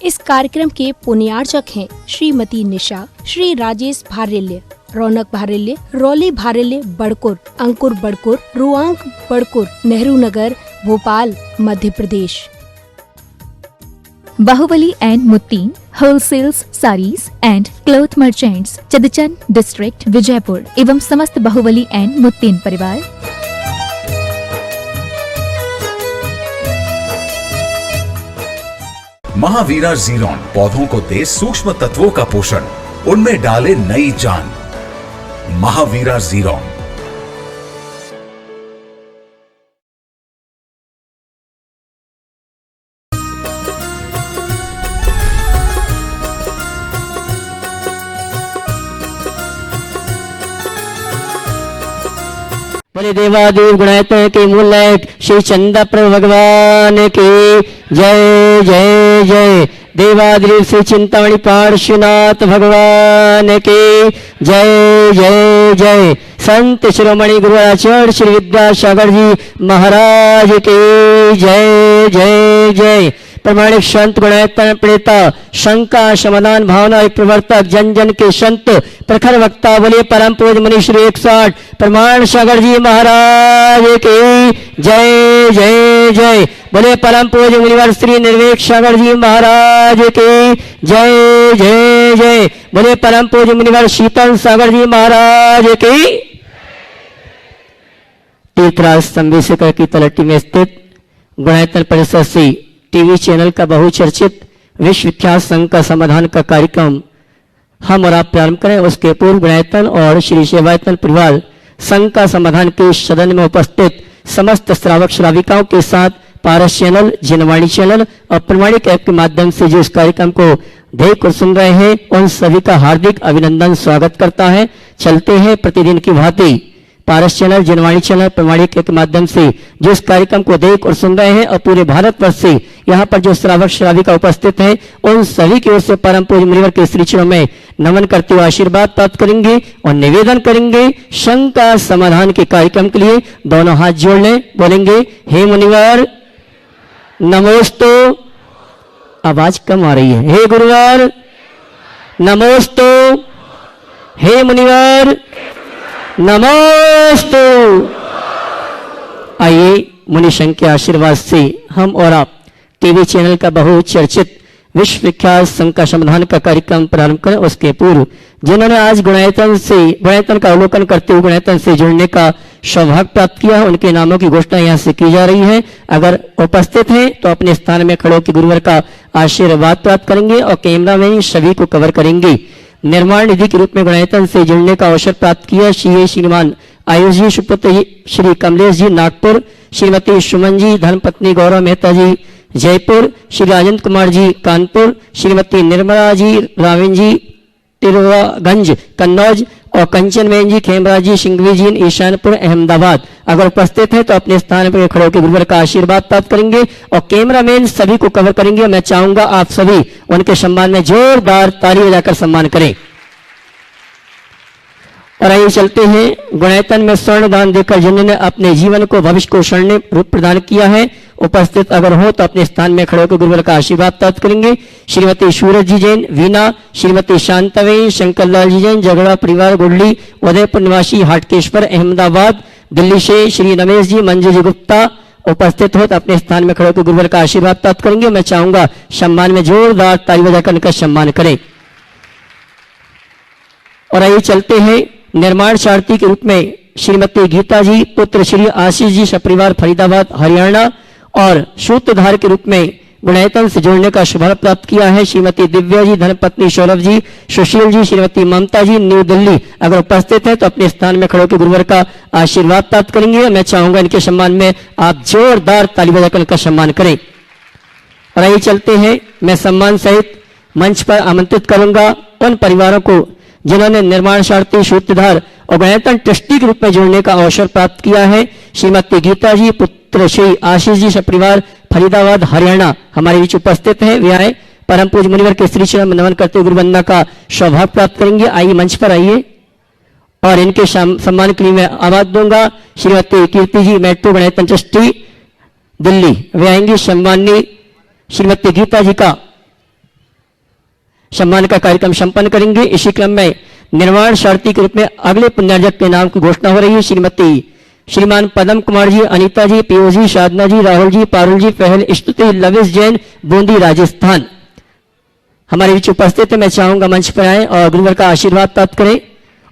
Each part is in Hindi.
इस कार्यक्रम के पुण्यार्चक हैं Shrimati Nisha, Shri Rajesh Bharelya, Raunak Bharelya, Rauli Bharelya Badkur, Ankur Badkur, Ruank Badkur, Nehru Nagar, Bhopal, Madhya Pradesh. Bahubali and Muttin wholesales sarees and cloth merchants, Chadchan district, Vijaypur एवं समस्त बाहुबली एंड मुत्तीन परिवार। महावीरा जीरोन पौधों को दे सूक्ष्म तत्वों का पोषण, उनमें डाले नई जान। महावीरा जीरोन। बोले देवादेव गुणायतन के मूल नायक श्री चंदा प्रभु भगवान की जय जय जय। देवादेव श्री चिंतामणि पार्श्वनाथ भगवान की जय जय जय। संत शिरोमणि गुरु आचार्य श्री विद्यासागर जी महाराज की जय जय जय। प्रमाणिक संत गुणायतन प्रेता शंका समाधान भावना एक प्रवर्तक जन जन के संत प्रखर वक्ता बोले परम पूज्य मुनि श्री 160 प्रमाण सागर जी महाराज की जय जय जय। बोले परम पूज्य मुनिवर श्री निर्वेक सागर जी महाराज की जय जय जय। बोले परम पूज्य मुनिवर शीतल सागर जी महाराज की। तीर्थराज संवेशकर की तलहटी में स्थित गुणायतन परिसर से टीवी चैनल का बहुचर्चित विश्व विख्यात संघ का समाधान का कार्यक्रम हम और आप प्रारंभ करें। उसके पूर्व गुणायतन और श्री सेवायतन परिवार संघ का समाधान के सदन में उपस्थित समस्त श्रावक श्राविकाओं के साथ पारस चैनल, जनवाणी चैनल और प्रमाणिक ऐप के माध्यम से जो इस कार्यक्रम को देख और सुन रहे हैं उन सभी का हार्दिक अभिनंदन स्वागत करता है। चलते हैं प्रतिदिन की भांति पारस चैनल, जनवाणी चैनल, प्रमाणिक के माध्यम से जो इस कार्यक्रम को देख और सुन रहे हैं और पूरे भारतवर्ष से यहाँ पर जो श्रावक श्राविका उपस्थित हैं उन सभी की ओर से परम पूज्य मुनिवर के श्री चरणों में नमन करते हुए आशीर्वाद प्राप्त करेंगे और निवेदन करेंगे संघ का समाधान के कार्यक्रम के लिए दोनों हाथ जोड़ लें। बोलेंगे हे मुनिवर नमोस्तु। आवाज कम आ रही है। हे गुरुवर नमोस्तु। हे मुनिवर नमोस्तु। आइए मुनि संघ के आशीर्वाद से हम और आप टीवी चैनल का बहुचर्चित विश्व विख्यात संघ का समाधान का कार्यक्रम प्रारंभ करें। उसके पूर्व जिन्होंने आज गुणायतन का अवलोकन करते हुए गुणायतन से जुड़ने का सौभाग्य प्राप्त किया है उनके नामों की घोषणा यहाँ से की जा रही है। अगर उपस्थित हैं तो अपने स्थान में खड़े होकर गुरुवर का आशीर्वाद प्राप्त करेंगे और कैमरा में सभी को कवर करेंगे। निर्माण निधि के रूप में गुणायतन से जुड़ने का अवसर प्राप्त किया श्रीमान आयुष जी सुपुत्र श्री कमलेश जी नागपुर, श्रीमती सुमन जी धर्मपत्नी गौरव मेहता जी जयपुर, श्री राजेंद्र कुमार जी कानपुर, श्रीमती निर्मला जी राविन जी तिरुवागंज कन्नौज और कंचन बहन जी खेमराज जी सिंघवी जी ईशानपुर अहमदाबाद। अगर उपस्थित है तो अपने स्थान पर खड़े होकर गुरुवर का आशीर्वाद प्राप्त करेंगे और कैमरामैन सभी को कवर करेंगे। मैं चाहूंगा आप सभी उनके सम्मान में जोरदार ताली बजाकर सम्मान करें। और आइए चलते हैं गुणायतन में स्वर्ण दान देकर जिन्होंने अपने जीवन को भविष्य को स्वर्ण रूप प्रदान किया है उपस्थित अगर हो तो अपने स्थान में खड़े होकर गुरुवर का आशीर्वाद प्राप्त करेंगे। श्रीमती सूरज जी जैन वीना, श्रीमती शांतावेन, शंकरलाल जी जैन झगड़ा परिवार गुडली उदयपुर निवासी हाटकेश्वर अहमदाबाद दिल्ली से, श्री रमेश जी मंजू जी गुप्ता उपस्थित हो तो अपने स्थान में खड़े होकर गुरुवर का आशीर्वाद प्राप्त करेंगे। मैं चाहूंगा सम्मान में जोरदार ताली बजाकर उनका सम्मान करें। और आइए चलते हैं निर्माण सारथी के रूप में श्रीमती गीता जी पुत्र श्री आशीष जी सपरिवार फरीदाबाद हरियाणा और सूत्रधार के रूप में गुणायतन से जोड़ने का शुभारंभ प्राप्त किया है श्रीमती दिव्या जी धर्मपत्नी सौरभ जी सुशील जी, श्रीमती ममता जी न्यू दिल्ली। अगर उपस्थित है तो अपने स्थान में खड़े होकर गुरुवर का आशीर्वाद प्राप्त करेंगे। मैं चाहूंगा इनके सम्मान में आप जोरदार ताली बजाकर इनका सम्मान करें। और आइए चलते हैं मैं सम्मान सहित मंच पर आमंत्रित करूंगा उन परिवारों को जिन्होंने निर्माण सारथी सूत्रधार और गुणायतन ट्रस्टी के रूप में जोड़ने का अवसर प्राप्त किया है। श्रीमती गीता जी पुत्र श्री आशीष जी सपरिवार फरीदाबाद हरियाणा हमारे बीच उपस्थित हैं। वे आए परम पूज्य मुनिवर के श्री चरण में नमन करते हुए गुरुवंदना का सौभाग्य प्राप्त करेंगे। आइए मंच पर आइए और इनके सम्मान के लिए मैं आवाज दूंगा श्रीमती कीर्ति जी मेट्रो गुणायतन ट्रस्टी दिल्ली। वे आएंगी। सम्माननीय श्रीमती गीता जी का सम्मान का कार्यक्रम संपन्न करेंगे। इसी क्रम में निर्माण सारथी के रूप में अगले पुण्यार्जक के नाम की घोषणा हो रही है। श्रीमान पदम कुमार जी, अनीता जी, पीओजी, साधना जी, राहुल जी, पारुल जी, पहल स्तुति, लविश जैन, बूंदी, राजस्थान हमारे बीच उपस्थित है। मैं चाहूंगा मंच पर आए और गुरुवर का आशीर्वाद प्राप्त करें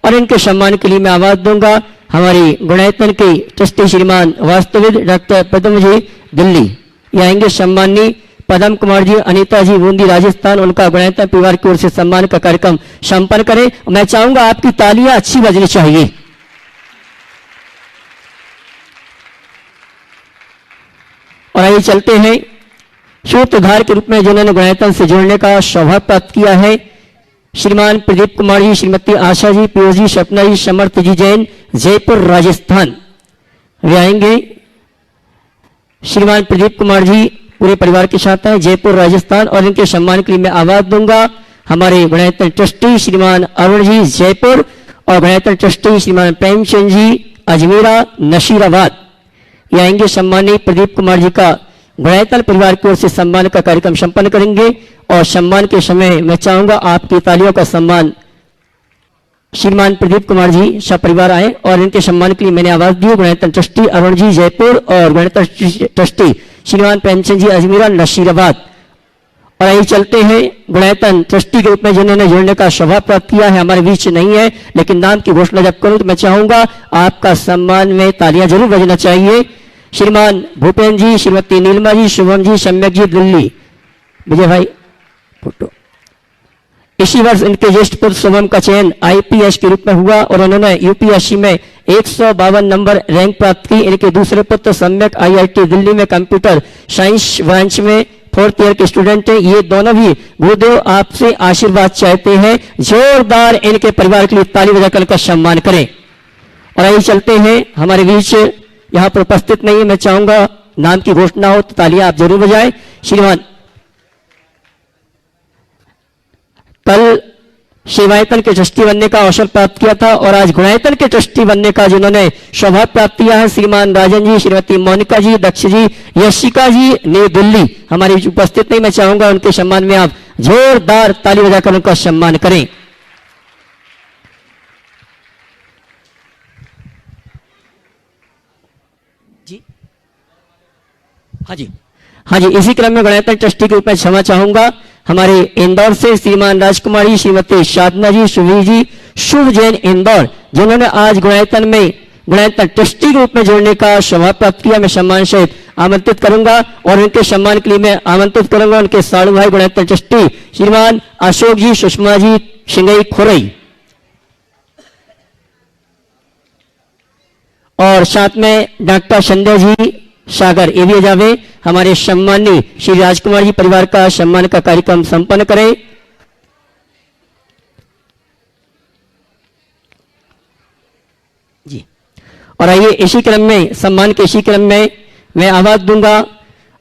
और इनके सम्मान के लिए मैं आवाज दूंगा हमारी गुणायतन के ट्रस्टी श्रीमान वास्तविक डॉक्टर पदम जी दिल्ली। ये आएंगे सम्मानी पदम कुमार जी, अनीता जी, बूंदी, राजस्थान, उनका गुणायतन परिवार की ओर से सम्मान का कार्यक्रम संपन्न करें। मैं चाहूंगा आपकी तालियां अच्छी बजनी चाहिए। और आइए चलते हैं सूत्रधार के रूप में जिन्होंने गुणायतन से जुड़ने का सौभाग्य प्राप्त किया है, श्रीमान प्रदीप कुमार जी, श्रीमती आशा जी, पीओजी, सपना जी, समर्थ जी जैन, जयपुर, राजस्थान। वे आएंगे श्रीमान प्रदीप कुमार जी पूरे परिवार के साथ हैं, जयपुर, राजस्थान, और इनके सम्मान के लिए मैं आवाज दूंगा हमारे गुणायतन ट्रस्टी श्रीमान अरुण जी, जयपुर, और गुणायतन ट्रस्टी श्रीमान प्रेमचंद जी, अजमेरा, नशीराबाद। ये आएंगे सम्मानीय प्रदीप कुमार जी का गुणायतन परिवार की ओर से सम्मान का कार्यक्रम संपन्न करेंगे। और सम्मान के समय मैं चाहूंगा आपकी तालियों का सम्मान श्रीमान प्रदीप कुमार जी सब परिवार आए और इनके सम्मान के लिए मैंने आवाज दी। गुणायतन ट्रस्टी अरुण जी, जयपुर, और गुणायतन ट्रस्टी श्रीमान प्रेमचंद जी, अजमेरा, नशीराबाद। और आइए चलते हैं गुणायतन ट्रस्टी के रूप में जिन्होंने जुड़ने का सौभाग्य प्राप्त किया है, हमारे बीच नहीं है, लेकिन नाम की घोषणा जब करूं तो मैं चाहूंगा आपका सम्मान में तालियां जरूर बजना चाहिए। श्रीमान भूपेन्द्र जी, श्रीमती नीलमा जी, शुभम जी, सम्यक जी, दिल्ली। विजय भाई फोटो। इसी वर्ष इनके ज्येष्ठ पुत्र शुभम का चयन आईपीएस के रूप में हुआ और उन्होंने यूपीएससी में 152 नंबर रैंक प्राप्त की। इनके दूसरे पुत्र सम्यक आईआईटी दिल्ली में कंप्यूटर साइंस ब्रांच में 4th ईयर के स्टूडेंट हैं। ये दोनों भी गुरुदेव आपसे आशीर्वाद चाहते हैं, जोरदार इनके परिवार के लिए ताली बजाकर इनका सम्मान करें। और आइए चलते हैं हमारे बीच यहां पर उपस्थित नहीं है, मैं चाहूंगा नाम की घोषणा हो तो तालियां आप जरूर बजाएं। श्रीमान कल सेवायतन के ट्रस्टी बनने का अवसर प्राप्त किया था और आज गुणायतन के ट्रस्टी बनने का जिन्होंने सौभाग्य प्राप्त किया है, श्रीमान राजन जी, श्रीमती मोनिका जी, दक्ष जी, यशिका जी, नई दिल्ली हमारी उपस्थित नहीं, मैं चाहूंगा उनके सम्मान में आप जोरदार ताली बजाकर उनका सम्मान करें। जी हाँ जी, इसी क्रम में गुणायतन ट्रस्टी के रूप में क्षमा चाहूंगा हमारे इंदौर से श्रीमान राजकुमार जी, श्रीमती साधना जी, सुवी जी, शुभ जैन इंदौर, जिन्होंने आज गुणायतन में गुणायतन ट्रस्टी के रूप में जोड़ने का सौभाग्य प्राप्त किया। मैं सम्मान सहित आमंत्रित करूंगा और उनके सम्मान के लिए मैं आमंत्रित करूंगा उनके साड़ू भाई गुणायतन ट्रस्टी श्रीमान अशोक जी, सुषमा जी, सिंगई, खोरई, और साथ में डॉक्टर संजय जी सागर, ये भी जावे हमारे सम्मानी श्री राजकुमार जी परिवार का सम्मान का कार्यक्रम संपन्न करें। जी और आइए इसी क्रम में सम्मान के इसी क्रम में मैं आवाज दूंगा।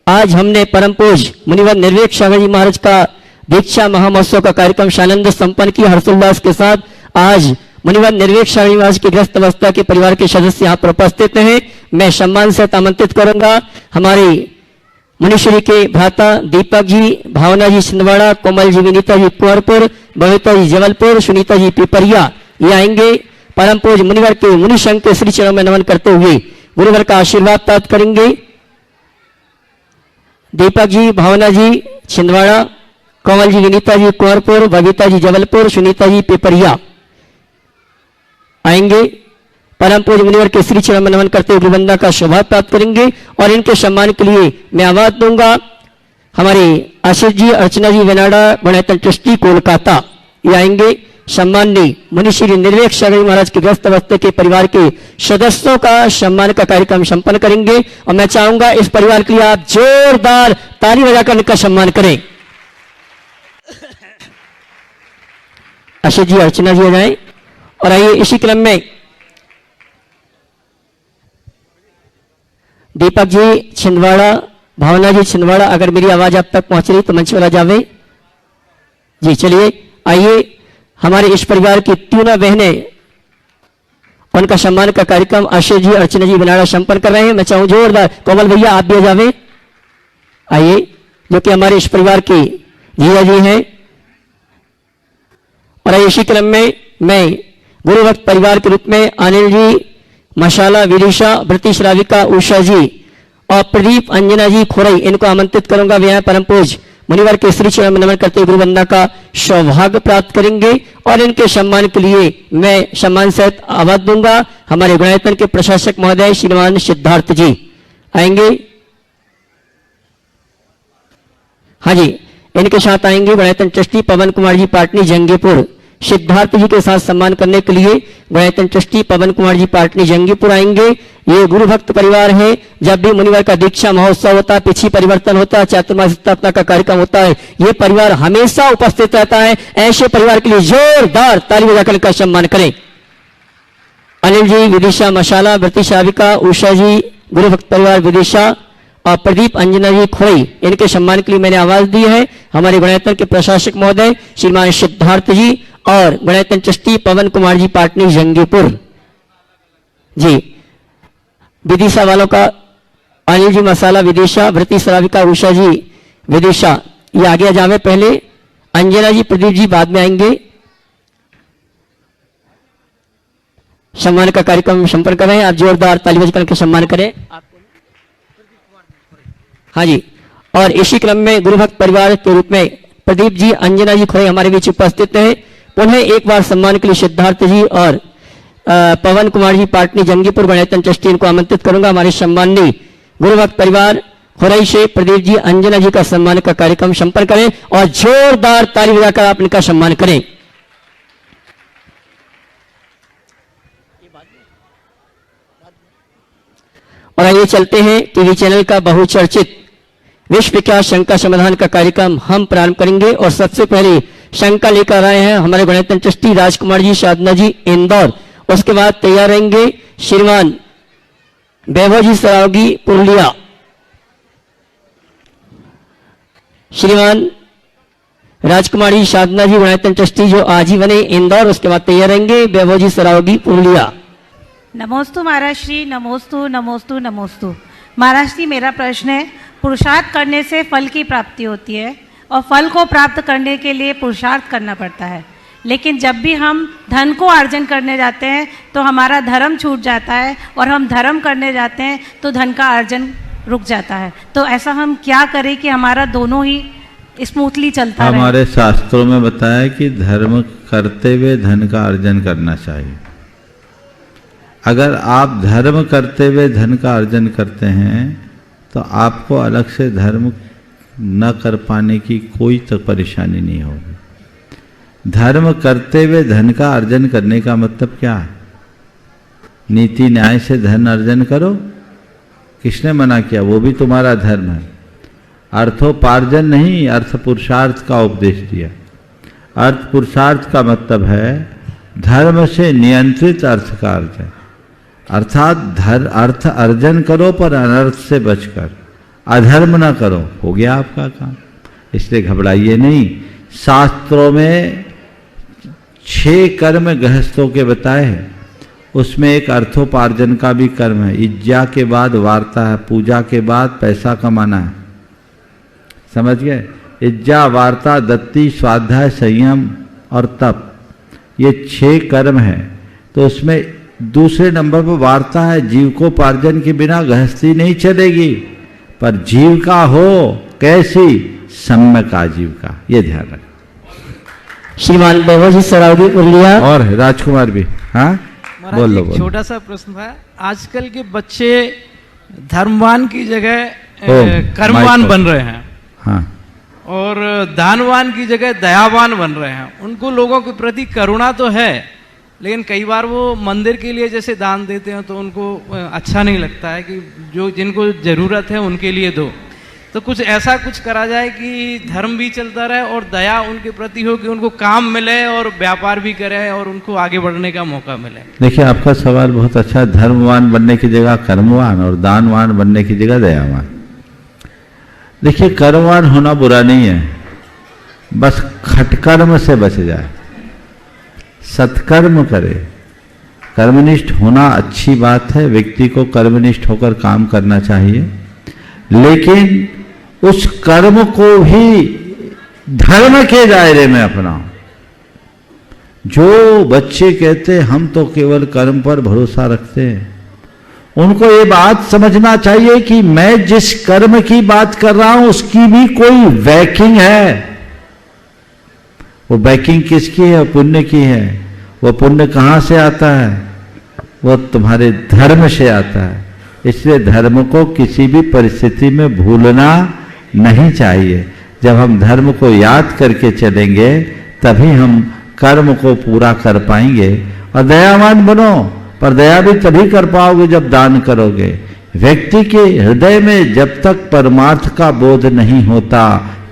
आज हमने परम पूज्य मुनिवर निर्वेक सागर जी महाराज का दीक्षा महामहोत्सव का कार्यक्रम सानंद संपन्न किया हर्षोल्लास के साथ। आज मुनिवर निर्वेक सागर जी महाराज की ग्रस्त अवस्था के परिवार के सदस्य यहाँ पर उपस्थित हैं। मैं सम्मान से आमंत्रित करूंगा हमारे मुनिश्री के भ्राता दीपक जी, भावना जी छिंदवाड़ा, कोमल जी, विनीता जी कुंवरपुर, बबीता जी जबलपुर, सुनीता जी पिपरिया, ये आएंगे परम पूज्य मुनिवर के मुनि संघ के श्री चरणों में नमन करते हुए गुरुवर का आशीर्वाद प्राप्त करेंगे। दीपक जी, भावना जी छिंदवाड़ा, कोमल जी, विनीता जी कुंवरपुर, बबीता जी जबलपुर, सुनीता जी पिपरिया आएंगे। परम पूज्य मुनिवर के श्री चरण में नमन करते हुए गुरुवंदना का सौभाग्य प्राप्त करेंगे और इनके सम्मान के लिए मैं आवाज दूंगा हमारे आशीष जी, अर्चना जी वेनाडा, गुणायतन ट्रस्टी कोलकाता, ये आएंगे। सम्माननीय मुनिश्री निर्वेक सागर जी महाराज के ग्रस्त अवस्था के परिवार के सदस्यों का सम्मान का कार्यक्रम संपन्न करेंगे और मैं चाहूंगा इस परिवार के लिए आप जोरदार ताली बजाकर इनका सम्मान करें। आशीष जी, अर्चना जी आ जाए। और आइए इसी क्रम में दीपक जी छिंदवाड़ा, भावना जी छिंदवाड़ा, अगर मेरी आवाज आप तक पहुंच रही तो मंच वाला जावे जी। चलिए आइए हमारे इस परिवार की तीनों बहनें, उनका सम्मान का कार्यक्रम आशीष जी, अर्चना जी बनाड़ा संपन्न कर रहे हैं। मैं चाहूं जोरदार कोमल भैया आप भी जावे आइए, जो कि हमारे इस परिवार की जीजा जी हैं। और इसी क्रम में मैं गुरु भक्त परिवार के रूप में अनिल जी मशाला, विदिशा, वृत्ति श्राविका, उषा जी और प्रदीप अंजना जी खोरई, इनको आमंत्रित करूंगा। वे यहाँ परम पूज्य मुनिवर के श्री चरण में नमन करते हुए गुरु वंदना का सौभाग्य प्राप्त करेंगे और इनके सम्मान के लिए मैं सम्मान सहित आवाज दूंगा। हमारे गुणायतन के प्रशासक महोदय श्रीमान सिद्धार्थ जी आएंगे। हाँ जी, इनके साथ आएंगे गुणायतन ट्रस्टी पवन कुमार जी पाटनी जंगीपुर। सिद्धार्थ जी के साथ सम्मान करने के लिए गुणायतन ट्रस्टी पवन कुमार जी पाटनी जंगीपुर आएंगे। ये गुरु भक्त परिवार है। जब भी मुनिवर का दीक्षा महोत्सव होता है, पिछी परिवर्तन होता है, चातुर्मास स्थापना का कार्यक्रम होता है, ये परिवार हमेशा उपस्थित रहता है। ऐसे परिवार के लिए जोरदार ताली बजाकर इनका सम्मान करें। अनिल जी, विदिशा मशाला, वृत्ति श्राविका, उषा जी, गुरु भक्त परिवार विदिशा और प्रदीप अंजना जी खोई, इनके सम्मान के लिए मैंने आवाज दी है। हमारे गुणायतन के प्रशासक महोदय श्रीमान सिद्धार्थ जी और गुणायतन ट्रस्टी पवन कुमार जी पाटनी जंगीपुर जी। विदिशा वालों का अनिल जी मसाला, विदिशा, वृत्ति श्राविका, उषा जी, विदिशा, ये आगे जावे। पहले अंजना जी, प्रदीप जी बाद में आएंगे। सम्मान का कार्यक्रम संपन्न कर रहे हैं। आप जोरदार ताली बजाकर के सम्मान करें। हाँ जी, और इसी क्रम में गुरु भक्त परिवार के रूप में प्रदीप जी, अंजना जी खोए हमारे बीच उपस्थित हैं। पुनः एक बार सम्मान के लिए सिद्धार्थ जी और पवन कुमार जी पाटनी जंगीपुर गुणायतन ट्रस्टी, इनको आमंत्रित करूंगा। हमारे सम्माननीय गुरु भक्त परिवार खोरई से प्रदीप जी, अंजना जी का सम्मान का कार्यक्रम संपन्न करें और जोरदार ताली बजाकर आप इनका सम्मान करें। और आइए चलते हैं टीवी चैनल का बहुचर्चित विश्व विख्यात शंका समाधान का कार्यक्रम हम प्रारंभ करेंगे। और सबसे पहले शंका लेकर आए हैं हमारे गुणायतन ट्रस्टी राजकुमार जी, साधना जी, इंदौर। उसके बाद तैयार रहेंगे श्रीमान वैभव जी सरावगी, पुरुलिया, श्रीमान राजकुमार जी, साधना जी, गुणायतन ट्रस्टी जो आज ही बने इंदौर। उसके बाद तैयार रहेंगे वैभव जी सरावगी, पुरुलिया। नमोस्तु महाराज श्री, नमोस्तु नमोस्तु नमोस्तु। महाराज श्री, मेरा प्रश्न है, पुरुषार्थ करने से फल की प्राप्ति होती है और फल को प्राप्त करने के लिए पुरुषार्थ करना पड़ता है, लेकिन जब भी हम धन को अर्जन करने जाते हैं तो हमारा धर्म छूट जाता है और हम धर्म करने जाते हैं तो धन का अर्जन रुक जाता है। तो ऐसा हम क्या करें कि हमारा दोनों ही स्मूथली चलता रहे? हमारे शास्त्रों में बताया है कि धर्म करते हुए धन का अर्जन करना चाहिए। अगर आप धर्म करते हुए धन का अर्जन करते हैं तो आपको अलग से धर्म न कर पाने की कोई तो परेशानी नहीं होगी। धर्म करते हुए धन का अर्जन करने का मतलब क्या है? नीति न्याय से धन अर्जन करो, किसने मना किया? वो भी तुम्हारा धर्म है। अर्थोपार्जन नहीं, अर्थ पुरुषार्थ का उपदेश दिया। अर्थ पुरुषार्थ का मतलब है धर्म से नियंत्रित अर्थ का अर्थ है, अर्थात अर्थ अर्जन करो पर अनर्थ से बचकर, अधर्म ना करो, हो गया आपका काम। इसलिए घबराइए नहीं। शास्त्रों में 6 कर्म गृहस्थों के बताए हैं, उसमें एक अर्थोपार्जन का भी कर्म है। इज्जा के बाद वार्ता है, पूजा के बाद पैसा कमाना है, समझ गए? इज्जा, वार्ता, दत्ती, स्वाध्याय, संयम और तप, ये 6 कर्म है। तो उसमें दूसरे नंबर पर वार्ता है। जीविकोपार्जन के बिना गृहस्थी नहीं चलेगी, पर जीविका हो कैसी? सम्यक आजीविका, ये ध्यान रखें। श्रीमान वैभव जी सरावगी, पुरुलिया। और राजकुमार भी। हाँ बोलो बोलो। छोटा सा प्रश्न था, आजकल के बच्चे धर्मवान की जगह कर्मवान बन रहे हैं। हाँ, और दानवान की जगह दयावान बन रहे हैं। उनको लोगों के प्रति करुणा तो है, लेकिन कई बार वो मंदिर के लिए जैसे दान देते हैं तो उनको अच्छा नहीं लगता है कि जो जिनको ज़रूरत है उनके लिए दो। तो कुछ ऐसा कुछ करा जाए कि धर्म भी चलता रहे और दया उनके प्रति हो, कि उनको काम मिले और व्यापार भी करें और उनको आगे बढ़ने का मौका मिले। देखिए आपका सवाल बहुत अच्छा। धर्मवान बनने की जगह कर्मवान और दानवान बनने की जगह दयावान। देखिए कर्मवान होना बुरा नहीं है, बस खटकर्म से बच जाए, सत्कर्म करे। कर्मनिष्ठ होना अच्छी बात है, व्यक्ति को कर्मनिष्ठ होकर काम करना चाहिए, लेकिन उस कर्म को भी धर्म के दायरे में अपनाओ। जो बच्चे कहते हम तो केवल कर्म पर भरोसा रखते हैं, उनको ये बात समझना चाहिए कि मैं जिस कर्म की बात कर रहा हूं उसकी भी कोई बैकिंग है। वो बैकिंग किसकी है? पुण्य की है। वो पुण्य कहां से आता है? वो तुम्हारे धर्म से आता है। इसलिए धर्म को किसी भी परिस्थिति में भूलना नहीं चाहिए। जब हम धर्म को याद करके चलेंगे तभी हम कर्म को पूरा कर पाएंगे। और दयावान बनो, पर दया भी तभी कर पाओगे जब दान करोगे। व्यक्ति के हृदय में जब तक परमार्थ का बोध नहीं होता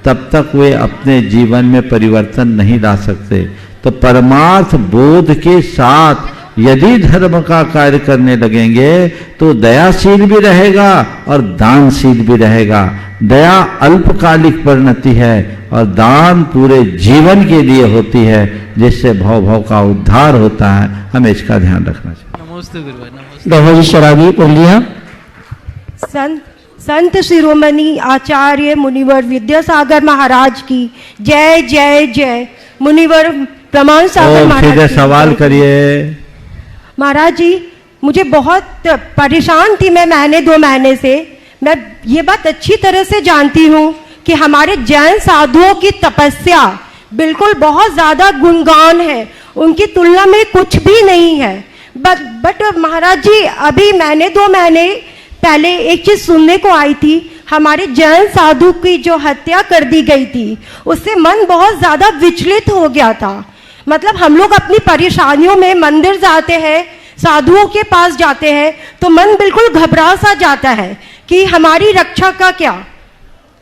तब तक वे अपने जीवन में परिवर्तन नहीं ला सकते। तो परमार्थ बोध के साथ यदि धर्म का कार्य करने लगेंगे तो दयाशील भी रहेगा और दानशील भी रहेगा। दया अल्पकालिक परिणति है और दान पूरे जीवन के लिए होती है, जिससे भव भव का उद्धार होता है। हमें इसका ध्यान रखना चाहिए। नमस्ते गुरुवार। नमस्ते। बाबा जी शराबी बोलिए। संत शिरोमणि आचार्य मुनिवर विद्यासागर महाराज की जय जय जय। मुनिवर प्रमाण सागर महाराज सीधे सवाल करिए। महाराज जी, मुझे बहुत परेशान थी मैं महीने 2 महीने से। मैं ये बात अच्छी तरह से जानती हूँ कि हमारे जैन साधुओं की तपस्या बिल्कुल बहुत ज़्यादा गुणगान है, उनकी तुलना में कुछ भी नहीं है। बट महाराज जी, अभी महीने 2 महीने पहले एक चीज़ सुनने को आई थी, हमारे जैन साधु की जो हत्या कर दी गई थी उससे मन बहुत ज़्यादा विचलित हो गया था। मतलब हम लोग अपनी परेशानियों में मंदिर जाते हैं, साधुओं के पास जाते हैं तो मन बिल्कुल घबरा सा जाता है कि हमारी रक्षा का क्या।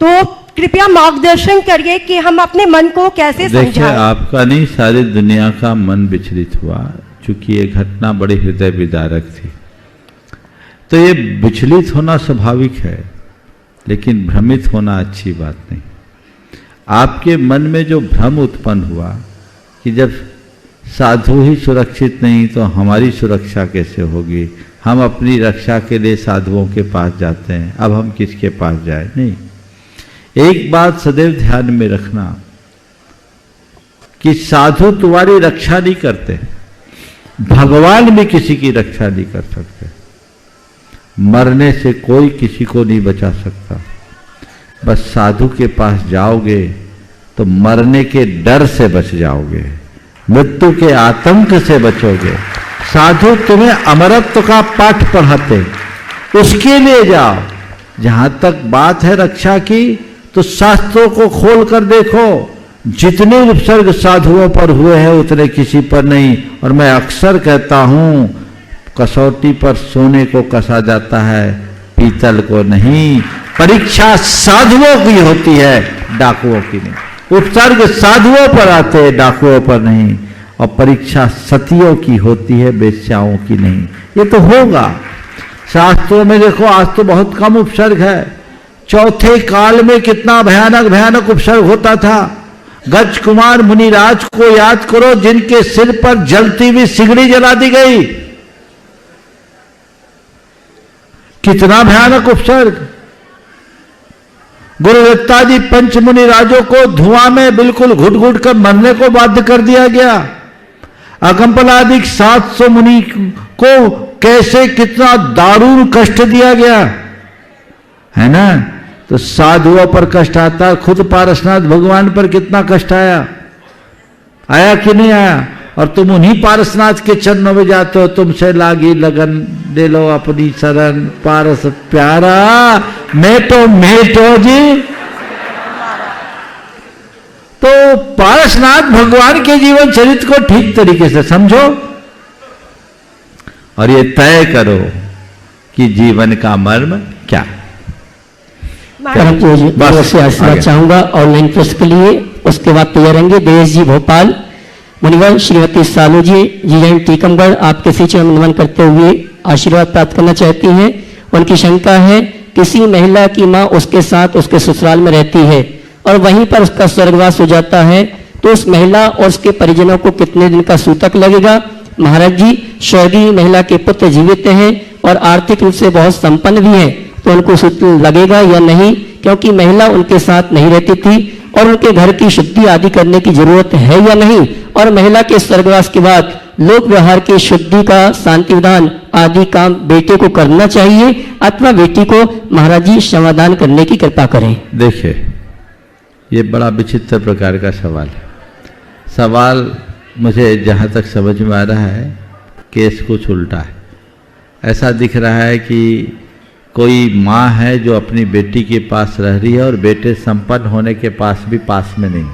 तो कृपया मार्गदर्शन करिए कि हम अपने मन को कैसे समझाएं। देखिए, आपका नहीं, सारी दुनिया का मन विचलित हुआ, चूंकि ये घटना बड़ी हृदय विदारक थी। तो ये विचलित होना स्वाभाविक है, लेकिन भ्रमित होना अच्छी बात नहीं। आपके मन में जो भ्रम उत्पन्न हुआ कि जब साधु ही सुरक्षित नहीं तो हमारी सुरक्षा कैसे होगी, हम अपनी रक्षा के लिए साधुओं के पास जाते हैं, अब हम किसके पास जाए। नहीं, एक बात सदैव ध्यान में रखना कि साधु तुम्हारी रक्षा नहीं करते, भगवान भी किसी की रक्षा नहीं कर सकते। मरने से कोई किसी को नहीं बचा सकता। बस साधु के पास जाओगे तो मरने के डर से बच जाओगे, मृत्यु के आतंक से बचोगे। साधु तुम्हें अमरत्व का पाठ पढ़ाते, उसके लिए जाओ। जहां तक बात है रक्षा की, तो शास्त्रों को खोल कर देखो, जितने उपसर्ग साधुओं पर हुए हैं उतने किसी पर नहीं। और मैं अक्सर कहता हूं, कसौटी पर सोने को कसा जाता है, पीतल को नहीं। परीक्षा साधुओं की होती है, डाकुओं की नहीं। उपसर्ग साधुओं पर आते हैं, डाकुओं पर नहीं। और परीक्षा सतियों की होती है, वेश्याओं की नहीं। ये तो होगा। शास्त्रों में देखो, आज तो बहुत कम उपसर्ग है। चौथे काल में कितना भयानक भयानक उपसर्ग होता था। गज कुमार मुनिराज को याद करो, जिनके सिर पर जलती हुई सिगड़ी जला दी गई। कितना भयानक उपसर्ग। गुरुदत्ता जी पंच मुनि राजों को धुआं में बिल्कुल घुट घुट कर मरने को बाध्य कर दिया गया। अगमपलादिक 700 मुनि को कैसे कितना दारुण कष्ट दिया गया है ना। तो साधुओं पर कष्ट आता, खुद पारसनाथ भगवान पर कितना कष्ट आया कि नहीं आया। और तुम उन्हीं पारसनाथ के चरणों में जाते हो, तुमसे लागी लगन दे लो अपनी शरण, पारस प्यारा मेटो जी। तो पारसनाथ भगवान के जीवन चरित्र को ठीक तरीके से समझो और ये तय करो कि जीवन का मर्म क्या। बस आशीर्वाद चाहूंगा ऑनलाइन प्रश्न के लिए, उसके बाद तैयार रहेंगे देश जी भोपाल। मुनिवर श्रीमती सालू जी जीएन टीकमगढ़ आपके श्री चरण नमन करते हुए आशीर्वाद प्राप्त करना चाहती हैं। उनकी शंका है, किसी महिला की मां उसके साथ उसके ससुराल में रहती है और वहीं पर उसका स्वर्गवास हो जाता है, तो उस महिला और उसके परिजनों को कितने दिन का सूतक लगेगा। महाराज जी, स्वर्गीय महिला के पुत्र जीवित हैं और आर्थिक रूप से बहुत संपन्न भी हैं, तो उनको सूतक लगेगा या नहीं, क्योंकि महिला उनके साथ नहीं रहती थी और उनके घर की शुद्धि आदि करने की जरूरत है या नहीं, और महिला के स्वर्गवास के बाद लोक व्यवहार की शुद्धि का शांति विधान आदि काम बेटे को करना चाहिए अथवा बेटी को महाराज जी समाधान करने की कृपा करें। देखिए, ये बड़ा विचित्र प्रकार का सवाल है। सवाल मुझे जहाँ तक समझ में आ रहा है, केस कुछ उल्टा है। ऐसा दिख रहा है कि कोई माँ है जो अपनी बेटी के पास रह रही है और बेटे संपन्न होने के पास भी पास में नहीं।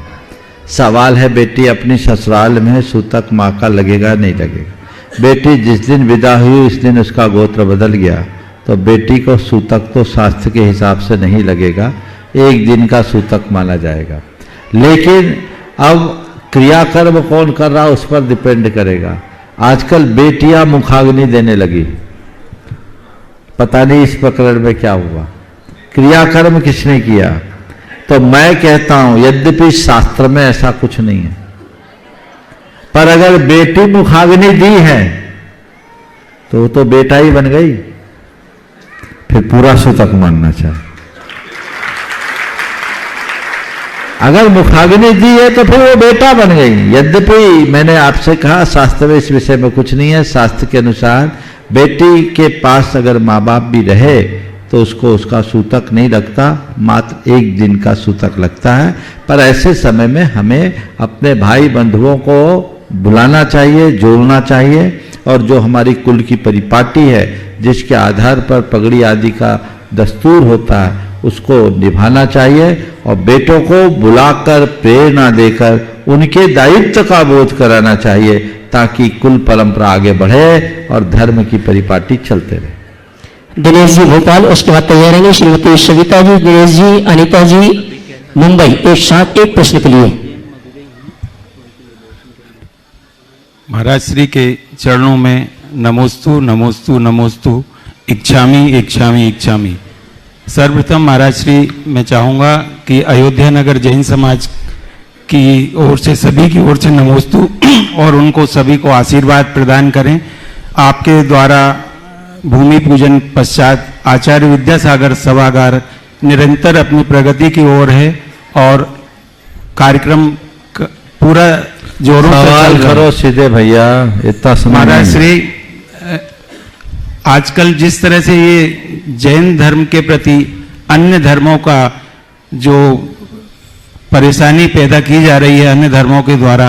सवाल है, बेटी अपनी ससुराल में है, सूतक माँ का लगेगा नहीं लगेगा। बेटी जिस दिन विदा हुई उस दिन उसका गोत्र बदल गया, तो बेटी को सूतक तो शास्त्र के हिसाब से नहीं लगेगा, एक दिन का सूतक माना जाएगा। लेकिन अब क्रियाकर्म कौन कर रहा उस पर डिपेंड करेगा। आजकल बेटियां मुखाग्नि देने लगी, पता नहीं इस प्रकरण में क्या हुआ, क्रियाकर्म किसने किया। तो मैं कहता हूं, यद्यपि शास्त्र में ऐसा कुछ नहीं है, पर अगर बेटी मुखाग्नि दी है तो वो तो बेटा ही बन गई, फिर पूरा सूतक मानना चाहिए। अगर मुखाग्नि दी है तो फिर वो बेटा बन गई। यद्यपि मैंने आपसे कहा शास्त्र में इस विषय में कुछ नहीं है। शास्त्र के अनुसार बेटी के पास अगर माँ बाप भी रहे तो उसको उसका सूतक नहीं लगता, मात्र एक दिन का सूतक लगता है। पर ऐसे समय में हमें अपने भाई बंधुओं को बुलाना चाहिए, जोड़ना चाहिए, और जो हमारी कुल की परिपाटी है जिसके आधार पर पगड़ी आदि का दस्तूर होता है उसको निभाना चाहिए, और बेटों को बुलाकर प्रेरणा देकर उनके दायित्व का बोध कराना चाहिए, ताकि कुल परंपरा आगे बढ़े और धर्म की परिपाटी चलते रहे। दिनेश जी भोपाल, उसके बाद तैयार रहेंगे श्रीमती सविता जी, दिनेश जी, अनीता जी मुंबई। एक साथ एक प्रश्न के लिए। महाराज श्री के चरणों में नमोस्तु नमोस्तु नमोस्तु, इच्छामी इच्छामी इच्छामी। सर्वप्रथम महाराज श्री मैं चाहूँगा कि अयोध्या नगर जैन समाज की ओर से, सभी की ओर से नमोस्तु, और उनको सभी को आशीर्वाद प्रदान करें। आपके द्वारा भूमि पूजन पश्चात आचार्य विद्यासागर सभागार निरंतर अपनी प्रगति की ओर है और कार्यक्रम पूरा जोरों से चल रहा करो सीधे भैया, इतना महाराज श्री आजकल जिस तरह से ये जैन धर्म के प्रति अन्य धर्मों का जो परेशानी पैदा की जा रही है अन्य धर्मों के द्वारा,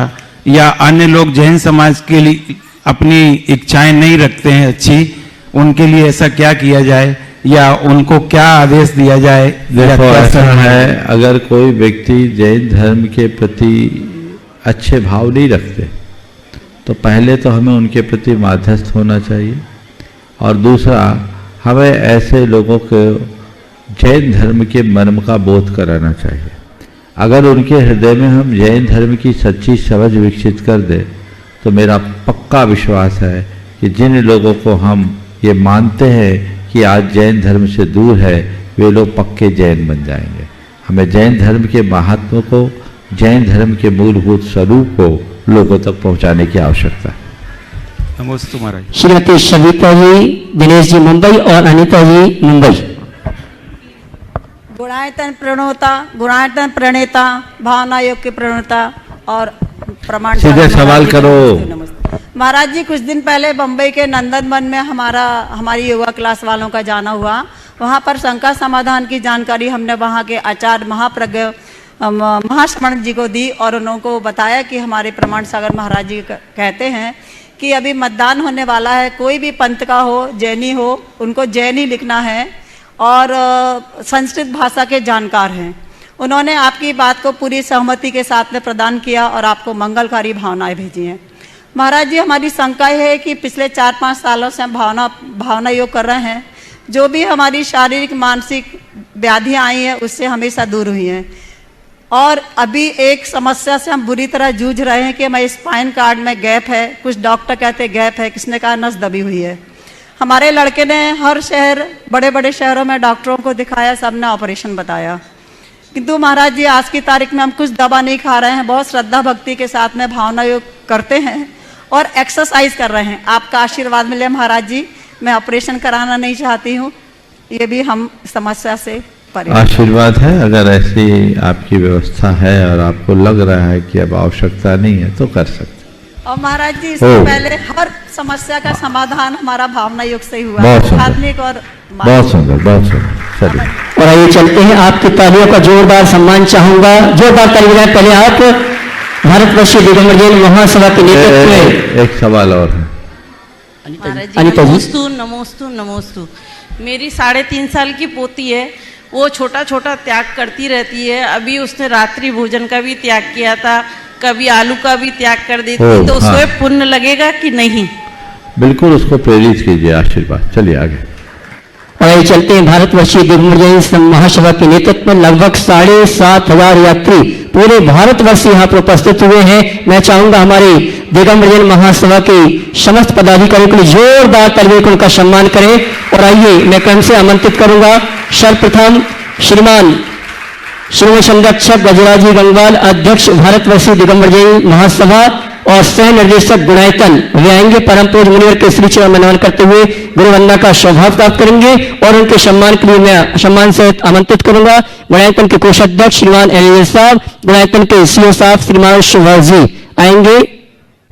या अन्य लोग जैन समाज के लिए अपनी इच्छाएं नहीं रखते हैं अच्छी, उनके लिए ऐसा क्या किया जाए या उनको क्या आदेश दिया जाए? देखो, ऐसा है, अगर कोई व्यक्ति जैन धर्म के प्रति अच्छे भाव नहीं रखते तो पहले तो हमें उनके प्रति माध्यस्थ होना चाहिए, और दूसरा हमें ऐसे लोगों को जैन धर्म के मर्म का बोध कराना चाहिए। अगर उनके हृदय में हम जैन धर्म की सच्ची समझ विकसित कर दें तो मेरा पक्का विश्वास है कि जिन लोगों को हम ये मानते हैं कि आज जैन धर्म से दूर है, वे लोग पक्के जैन बन जाएंगे। हमें जैन धर्म के महात्मा को, जैन धर्म के मूलभूत स्वरूप को लोगों तक पहुंचाने की आवश्यकता है। नमस्ते महाराज। श्रीमती सविता जी, दिनेश जी मुंबई और अनीता जी मुंबई। गुणायतन प्रणोता, गुणायतन प्रणेता, भावना योग के प्रणोता और प्रमाण। सीधे सवाल करो। महाराज जी, कुछ दिन पहले बम्बई के नंदन वन में हमारी योगा क्लास वालों का जाना हुआ। वहाँ पर शंका समाधान की जानकारी हमने वहाँ के आचार्य महाप्रज्ञ महाश्रमण जी को दी, और उनको बताया कि हमारे प्रमाण सागर महाराज जी कहते हैं कि अभी मतदान होने वाला है, कोई भी पंथ का हो, जैनी हो, उनको जैन ही लिखना है, और संस्कृत भाषा के जानकार हैं। उन्होंने आपकी बात को पूरी सहमति के साथ में प्रदान किया और आपको मंगलकारी भावनाएं भेजी हैं। महाराज जी, हमारी शंका है कि पिछले 4-5 सालों से हम भावना योग कर रहे हैं, जो भी हमारी शारीरिक मानसिक व्याधियाँ आई हैं उससे हमेशा दूर हुई हैं, और अभी एक समस्या से हम बुरी तरह जूझ रहे हैं कि हमारे स्पाइन कार्ड में गैप है, कुछ डॉक्टर कहते गैप है, किसने कहा नस दबी हुई है। हमारे लड़के ने हर शहर, बड़े बड़े शहरों में डॉक्टरों को दिखाया, सबने ऑपरेशन बताया, किंतु महाराज जी आज की तारीख में हम कुछ दवा नहीं खा रहे हैं, बहुत श्रद्धा भक्ति के साथ में भावना योग करते हैं और एक्सरसाइज कर रहे हैं। आपका आशीर्वाद मिले महाराज जी, मैं ऑपरेशन कराना नहीं चाहती हूँ, ये भी हम समस्या से आशीर्वाद है। अगर ऐसी आपकी व्यवस्था है और आपको लग रहा है कि अब आवश्यकता नहीं है तो कर सकते। और महाराज जी इससे पहले हर समस्या का समाधान हमारा भावना योग से ही हुआ, आध्यात्मिक और बहुत सुंदर, बहुत सुंदर। चलिए और आइए चलते हैं, आपकी तालियों का जोरदार सम्मान चाहूंगा। जोरदार ताली बजाएं पहले आप। भारतवर्षीय दिगंबर जैन महासभा के नेतृत्व में एक सवाल और है। अनिता जी, नमोस्तु नमोस्तु नमोस्तु। मेरी 3.5 साल की पोती है, वो छोटा छोटा त्याग करती रहती है। अभी उसने रात्रि भोजन का भी त्याग किया था, कभी आलू का भी त्याग कर देती है, तो उसमें पुण्य लगेगा कि नहीं? बिल्कुल उसको प्रेरित कीजिए, आशीर्वाद। चलिए आगे। और आइए चलते हैं, भारतवर्षीय दिगंबर जैन महासभा के नेतृत्व में लगभग 7,500 यात्री पूरे भारतवर्ष से यहाँ पर उपस्थित हुए हैं। मैं चाहूंगा हमारे दिगंबर जैन महासभा के समस्त पदाधिकारियों के लिए जोरदार तालियों से उनका सम्मान करें। और आइए मैं क्रम से आमंत्रित करूंगा सर्वप्रथम श्रीमान श्रीमती संरक्षक गजराजी गंगवाल, अध्यक्ष भारतवर्षीय दिगंबर जैन महासभा और सह निर्देशक गुणायतन, वे आएंगे परम पूज्य मुनिवर के श्री चरण में नमन करते हुए गुरुवंदना का सौभाग्य प्राप्त करेंगे। और उनके सम्मान के लिए मैं सम्मान सहित आमंत्रित करूंगा गुणायतन के कोषाध्यक्ष श्रीमान एनएल साहब, गुणायतन के सीओ साहब श्रीमान सुभाष जी आएंगे।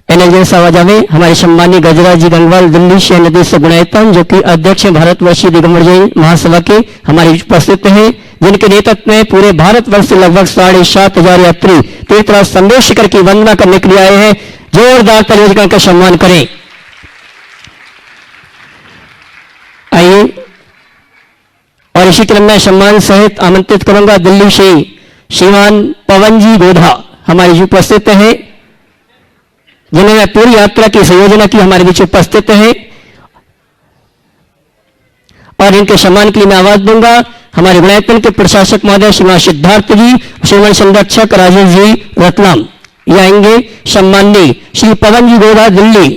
एनएल साहब जावे हमारे सम्मानीय गजराजी गंगवाल, दिल्ली शहर निर्देशक गुणायतन, जो कि अध्यक्ष भारतवर्षीय दिगंबर जैन महासभा के हमारे उपस्थित हैं, जिनके नेतृत्व में पूरे भारतवर्ष से लगभग 7,500 यात्री तीर्थराज संदेशकर की वंदना करने के लिए आए हैं। जोरदार तालियों का सम्मान करें। आइए और इसी क्रम में सम्मान सहित आमंत्रित करूंगा दिल्ली से श्रीमान पवन जी गोधा हमारे उपस्थित हैं, जिन्होंने पूरी यात्रा की संयोजना की, हमारे बीच उपस्थित हैं। और इनके सम्मान के लिए मैं आवाज दूंगा हमारे गुणायतन के प्रशासक महोदय श्रीमान सिद्धार्थ जी, श्रीमती संरक्षक राजेश जी रतलाम, ये आएंगे। सम्माननीय श्री पवन जी गोधा दिल्ली,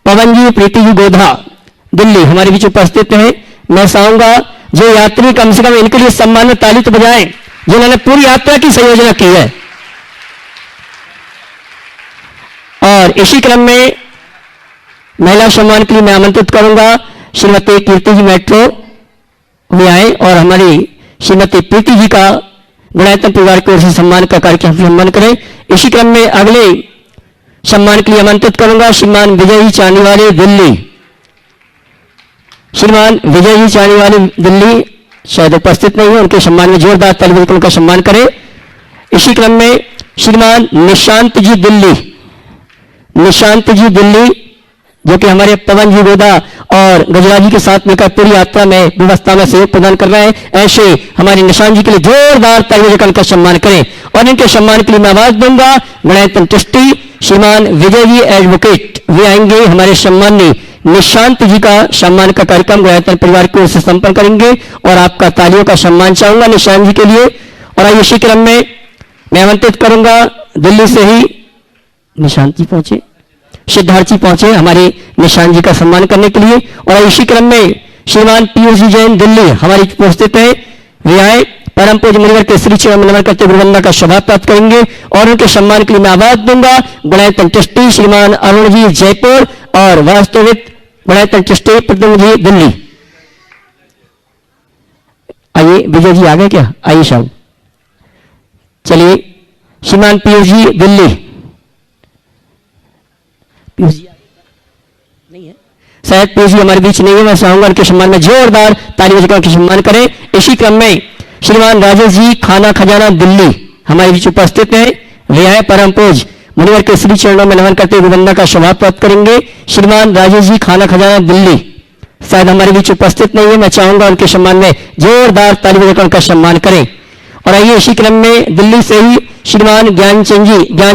पवन जी प्रीति जी गोधा दिल्ली हमारे बीच उपस्थित हैं। मैं चाहूंगा जो यात्री कम से कम इनके लिए सम्मान में ताली तो बजाएं, जिन्होंने पूरी यात्रा की संयोजना की है। और इसी क्रम में महिला सम्मान के लिए मैं आमंत्रित करूंगा श्रीमती कीर्ति जी मेट्रो, वे आए और हमारी श्रीमती प्रीति जी का गुणायतन परिवार की ओर से सम्मान का कार्यक्रम सम्मान करें। इसी क्रम में अगले सम्मान के लिए आमंत्रित करूंगा श्रीमान विजय जी चांदीवाले दिल्ली, श्रीमान विजय जी चांदीवाले दिल्ली शायद उपस्थित नहीं है, उनके सम्मान में जोरदार तालियों से उनका सम्मान करें। इसी क्रम में श्रीमान निशांत जी दिल्ली, निशांत जी दिल्ली, जो कि हमारे पवन जी गोदा और गजराजी के साथ मिलकर पूरी यात्रा में व्यवस्था में सहयोग प्रदान कर रहे हैं। ऐसे हमारे निशांत जी के लिए जोरदार तालियों से उनका सम्मान करें। और इनके सम्मान के लिए मैं आवाज दूंगा गुणायतन ट्रस्टी श्रीमान विजय जी एडवोकेट, वे आएंगे। हमारे सम्माननीय निशांत जी का सम्मान का कार्यक्रम गुणायतन परिवार की ओर से संपन्न करेंगे और आपका तालियों का सम्मान चाहूंगा निशांत जी के लिए। और आइए इसी क्रम में मैं आमंत्रित करूंगा दिल्ली से ही निशांत जी पहुंचे, सिद्धार्थ जी पहुंचे हमारे निशांत जी का सम्मान करने के लिए। और इसी क्रम में श्रीमान पीयूष जी जैन दिल्ली हमारी उपस्थित है, वे आए परम पूज्य मुनिवर के श्री चरण में नमन करते गुरुवंदना का सौभाग्य प्राप्त करेंगे। और उनके सम्मान के लिए मैं आवाज दूंगा गुणायतन ट्रस्टी श्रीमान अरुण जी जयपुर और वास्तविक गुणायतन ट्रस्टी प्रतिनिधि दिल्ली। आइए विजय जी आ गए क्या? आइए साहब, चलिए श्रीमान पीयूष जी दिल्ली, पीयूष जी नहीं है शायद, पीयूष जी हमारे बीच नहीं है। मैं चाहूंगा उनके सम्मान में जोरदार ताली बजाकर उनका सम्मान करें। इसी क्रम में श्रीमान राजेश जी खाना खजाना दिल्ली हमारे बीच उपस्थित हैं, वे आए परम पूज्य मुनिवर के श्री चरणों में नमन करते गुरुवंदना का सौभाग्य प्राप्त करेंगे। श्रीमान राजेश जी खाना खजाना दिल्ली शायद हमारे बीच उपस्थित नहीं है, मैं चाहूंगा उनके सम्मान में जोरदार ताली बजाकर उनका सम्मान करें। और आइए इसी क्रम में दिल्ली से ही श्रीमान ज्ञान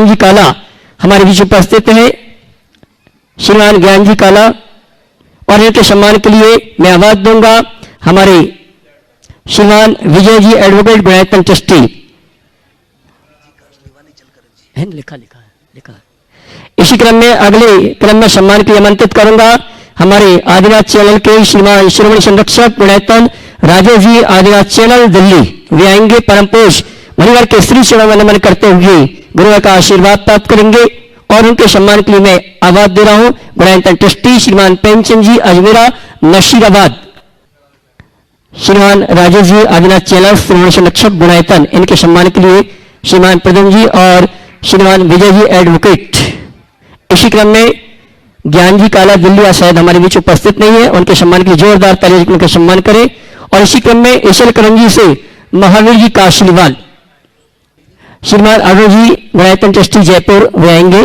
जी काला हमारे बीच उपस्थित है, श्रीमान ज्ञान जी काला। और इनके सम्मान के लिए मैं आवाज दूंगा हमारे श्रीमान विजय जी एडवोकेट गुणायतन ट्रस्टी, लिखा है। इसी क्रम में अगले क्रम में सम्मान के लिए आमंत्रित करूंगा हमारे आदिनाथ चैनल के श्रीमान श्रीमती संरक्षक गुणायतन राजेश जी आदिनाथ चैनल दिल्ली, वे आएंगे परम पूज्य मुनिवर के श्री चरणों में नमन करते हुए गुरुवर का आशीर्वाद प्राप्त करेंगे। और उनके सम्मान के लिए मैं आवाज दे रहा हूं गुणायतन ट्रस्टी श्रीमान प्रेमचंद जी अजमेरा नशीराबाद, श्रीमान राजेश जी आदिनाथ चेला श्रवण संरक्षक गुणायतन, इनके सम्मान के लिए श्रीमान प्रदम जी और श्रीमान विजय जी एडवोकेट। इसी क्रम में ज्ञान जी काला दिल्ली आज शायद हमारे बीच उपस्थित नहीं है, उनके सम्मान के लिए जोरदार तालियों से उनका सम्मान करें। और इसी क्रम में ईशल करंजी से महावीर जी काशीवाल, श्रीमान अरुण जी गुणायतन ट्रस्टी जयपुर वे आएंगे।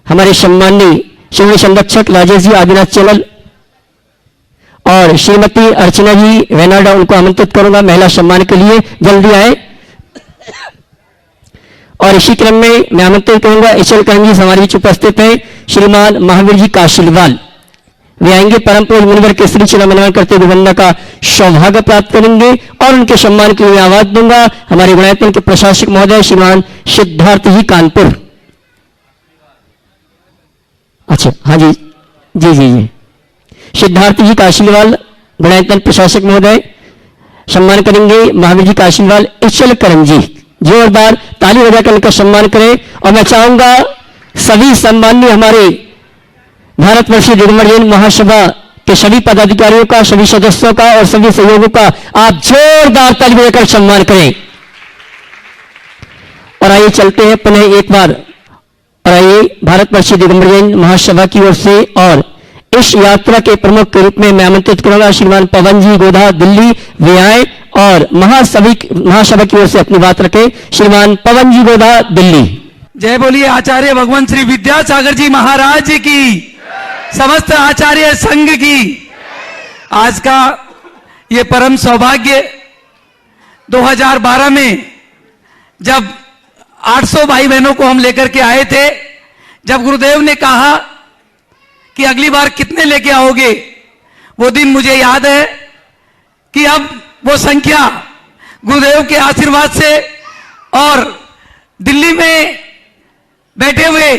हमारे सम्माननीय श्रवण संरक्षक राजेश जी आदिनाथ चेलल और श्रीमती अर्चना जी वेनाडा, उनको आमंत्रित करूंगा महिला सम्मान के लिए, जल्दी आए। और इसी क्रम में मैं आमंत्रित करूंगा ईशल करंजी हमारे बीच उपस्थित है श्रीमान महावीर जी काशीवाल, वे आएंगे। परम पूज्य मुनिवर के श्री चरण मनन करते हुए वंदना का सौभाग्य प्राप्त करेंगे और उनके सम्मान के लिए आवाज दूंगा हमारे गुणायतन के प्रशासक महोदय श्रीमान सिद्धार्थ जी कानपुर। अच्छा, हाँ जी जी जी जी सिद्धार्थ जी काशीवाल गुणायतन प्रशासक महोदय सम्मान करेंगे महावीर जी काशीवाल ईशल करंजी, जोरदार ताली बजाकर उनका सम्मान करें। और मैं चाहूंगा सभी सम्माननीय हमारे भारतवर्षीय दिगंबर जैन महासभा के सभी पदाधिकारियों का, सभी सदस्यों का और सभी सहयोगों का आप जोरदार ताली बजाकर सम्मान करें। और आइए चलते हैं पुनः एक बार, और आइए भारतवर्षीय दिगंबर जैन महासभा की ओर से और इस यात्रा के प्रमुख के रूप में मैं आमंत्रित करूंगा श्रीमान पवन जी गोधा दिल्ली, वे आए और महासभा की ओर से अपनी बात रखें। श्रीमान पवन जी गोधा दिल्ली। जय बोलिए आचार्य भगवान श्री विद्यासागर जी महाराज की, समस्त आचार्य संघ की। आज का ये परम सौभाग्य 2012 में जब 800 भाई बहनों को हम लेकर के आए थे, जब गुरुदेव ने कहा कि अगली बार कितने लेके आओगे, वो दिन मुझे याद है कि अब वो संख्या गुरुदेव के आशीर्वाद से और दिल्ली में बैठे हुए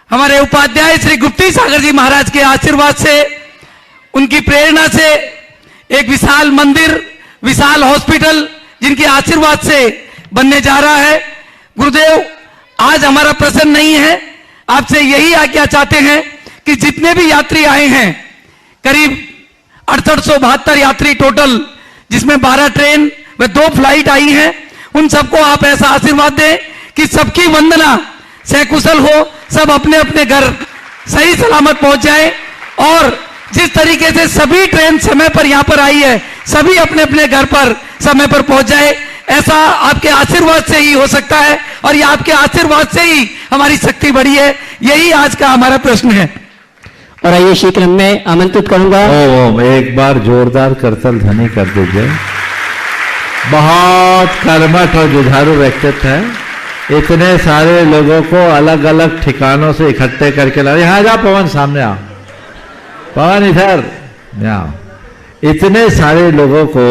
हमारे उपाध्याय श्री गुप्ती सागर जी महाराज के आशीर्वाद से, उनकी प्रेरणा से एक विशाल मंदिर, विशाल हॉस्पिटल जिनके आशीर्वाद से बनने जा रहा है। गुरुदेव आज हमारा प्रश्न नहीं है, आपसे यही आज्ञा चाहते हैं कि जितने भी यात्री आए हैं, करीब 6872 यात्री टोटल, जिसमें 12 ट्रेन व 2 फ्लाइट आई हैं, उन सबको आप ऐसा आशीर्वाद दें कि सबकी वंदना सकुशल हो, सब अपने अपने घर सही सलामत पहुंच जाए। और जिस तरीके से सभी ट्रेन समय पर यहां पर आई है, सभी अपने अपने घर पर समय पर पहुंच जाए, ऐसा आपके आशीर्वाद से ही हो सकता है। और ये आपके आशीर्वाद से ही हमारी शक्ति बढ़ी है। यही आज का हमारा प्रश्न है। और आइए इसी क्रम में आमंत्रित करूंगा ओम एक बार जोरदार करतल ध्वनि कर दीजिए। बहुत कर्मठ और जुझारू व्यक्तित्व है, इतने सारे लोगों को अलग अलग ठिकानों से इकट्ठे करके ला। यहाँ जा पवन, सामने आओ पवन, इधर आओ। इतने सारे लोगों को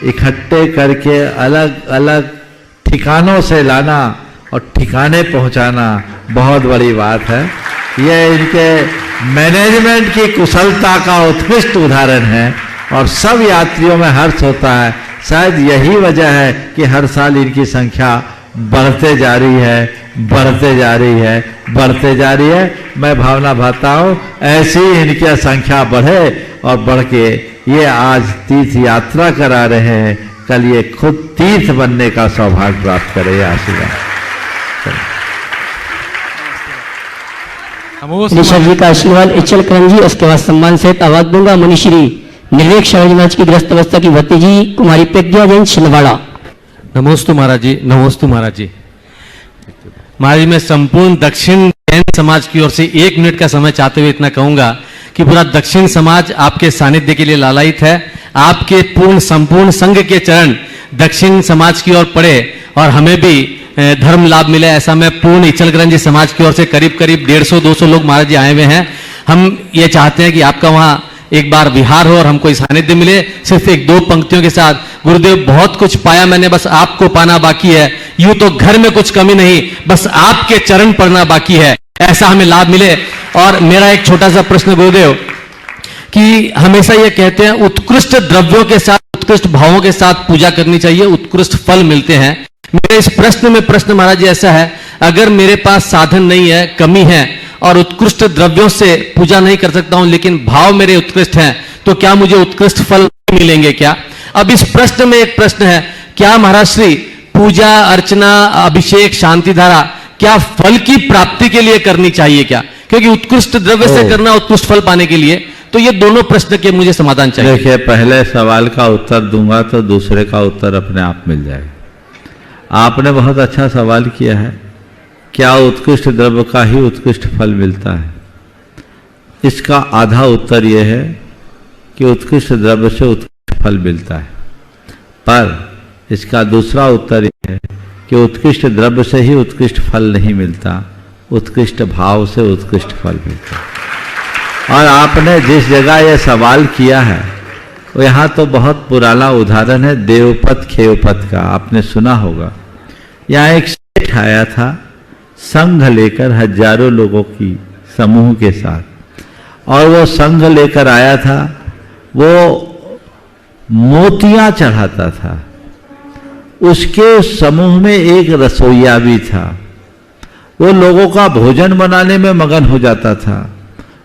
इकट्ठे करके अलग अलग ठिकानों से लाना और ठिकाने पहुंचाना बहुत बड़ी बात है। यह इनके मैनेजमेंट की कुशलता का उत्कृष्ट उदाहरण है और सब यात्रियों में हर्ष होता है। शायद यही वजह है कि हर साल इनकी संख्या बढ़ते जा रही है, बढ़ते जा रही है, बढ़ते जा रही है। मैं भावना भाता हूँ ऐसी इनकी संख्या बढ़े और बढ़ के ये आज तीर्थ यात्रा करा रहे हैं, कल ये खुद तीर्थ बनने का सौभाग्य प्राप्त करे। आशीर्वाद ऋषभ जी का आशीर्वाद ईशल करंजी। इसके बाद सम्मान सहित आवाज दूंगा मुनिश्री निर्वेक शरण की ग्रस्त अवस्था की भतीजी कुमारी प्रज्ञा जैन छिंदवाड़ा। नमोस्तु महाराज जी, नमोस्तु महाराज जी। महाराज जी, मैं संपूर्ण दक्षिण जैन समाज की ओर से 1 मिनट का समय चाहते हुए इतना कहूंगा कि पूरा दक्षिण समाज आपके सानिध्य के लिए लालायित है। आपके संपूर्ण संघ के चरण दक्षिण समाज की ओर पड़े और हमें भी धर्म लाभ मिले, ऐसा मैं पूर्ण ईशल करंजी समाज की ओर से करीब 150-200 लोग महाराज जी आए हुए हैं। हम ये चाहते हैं कि आपका वहां एक बार विहार हो और हमको सानिध्य मिले। सिर्फ 1-2 पंक्तियों के साथ, गुरुदेव बहुत कुछ पाया मैंने, बस आपको पाना बाकी है। यूं तो घर में कुछ कमी नहीं, बस आपके चरण पड़ना बाकी है, ऐसा हमें लाभ मिले। और मेरा एक छोटा सा प्रश्न गुरुदेव, कि हमेशा ये कहते हैं उत्कृष्ट द्रव्यों के साथ, उत्कृष्ट भावों के साथ पूजा करनी चाहिए, उत्कृष्ट फल मिलते हैं। मेरे इस प्रश्न महाराज जी ऐसा है, अगर मेरे पास साधन नहीं है, कमी है और उत्कृष्ट द्रव्यों से पूजा नहीं कर सकता हूं, लेकिन भाव मेरे उत्कृष्ट हैं, तो क्या मुझे उत्कृष्ट फल मिलेंगे क्या? अब इस प्रश्न में एक प्रश्न है, क्या महाराज श्री पूजा अर्चना अभिषेक शांति धारा क्या फल की प्राप्ति के लिए करनी चाहिए क्या? क्योंकि उत्कृष्ट द्रव्य से करना उत्कृष्ट फल पाने के लिए, तो ये दोनों प्रश्न के मुझे समाधान चाहिए। देखिए, पहले सवाल का उत्तर दूंगा तो दूसरे का उत्तर अपने आप मिल जाएगा। आपने बहुत अच्छा सवाल किया है, क्या उत्कृष्ट द्रव्य का ही उत्कृष्ट फल मिलता है? इसका आधा उत्तर यह है कि उत्कृष्ट द्रव्य से उत्कृष्ट फल मिलता है, पर इसका दूसरा उत्तर यह है कि उत्कृष्ट द्रव्य से ही उत्कृष्ट फल नहीं मिलता, उत्कृष्ट भाव से उत्कृष्ट फल मिलता है। और आपने जिस जगह यह सवाल किया है वो यहाँ तो बहुत पुराना उदाहरण है देवपथ खेवपथ का, आपने सुना होगा। यहाँ एक सेठ आया था संघ लेकर हजारों लोगों की समूह के साथ, और वो संघ लेकर आया था, वो मोतियां चढ़ाता था। उसके समूह में एक रसोइया भी था, वो लोगों का भोजन बनाने में मगन हो जाता था।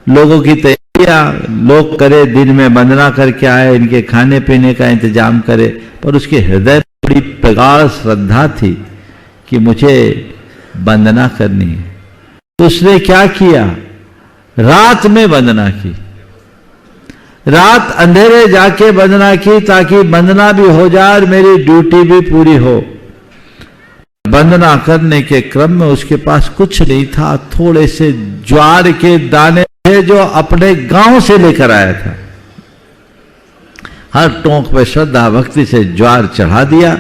लोगों की तैयारियां लोग करे, दिन में वंदना करके आए, इनके खाने पीने का इंतजाम करे, पर उसके हृदय में बड़ी प्रगाढ़ श्रद्धा थी कि मुझे वंदना करनी है। तो उसने क्या किया, रात में वंदना की, रात अंधेरे जाके वंदना की ताकि वंदना भी हो जाए और मेरी ड्यूटी भी पूरी हो। वंदना करने के क्रम में उसके पास कुछ नहीं था, थोड़े से ज्वार के दाने थे जो अपने गांव से लेकर आया था। हर टोंक पे श्रद्धा भक्ति से ज्वार चढ़ा दिया।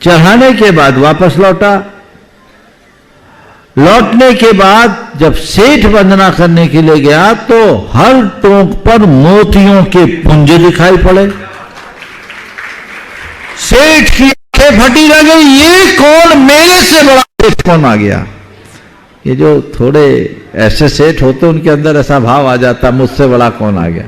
चढ़ाने के बाद वापस लौटा। लौटने के बाद जब सेठ वंदना करने के लिए गया तो हर टोंक पर मोतियों के पुंज दिखाई पड़े। सेठ की आंखें फटी रह गई, ये कौन, मेरे से बड़ा सेठ कौन आ गया? ये जो थोड़े ऐसे सेठ होते उनके अंदर ऐसा भाव आ जाता, मुझसे बड़ा कौन आ गया।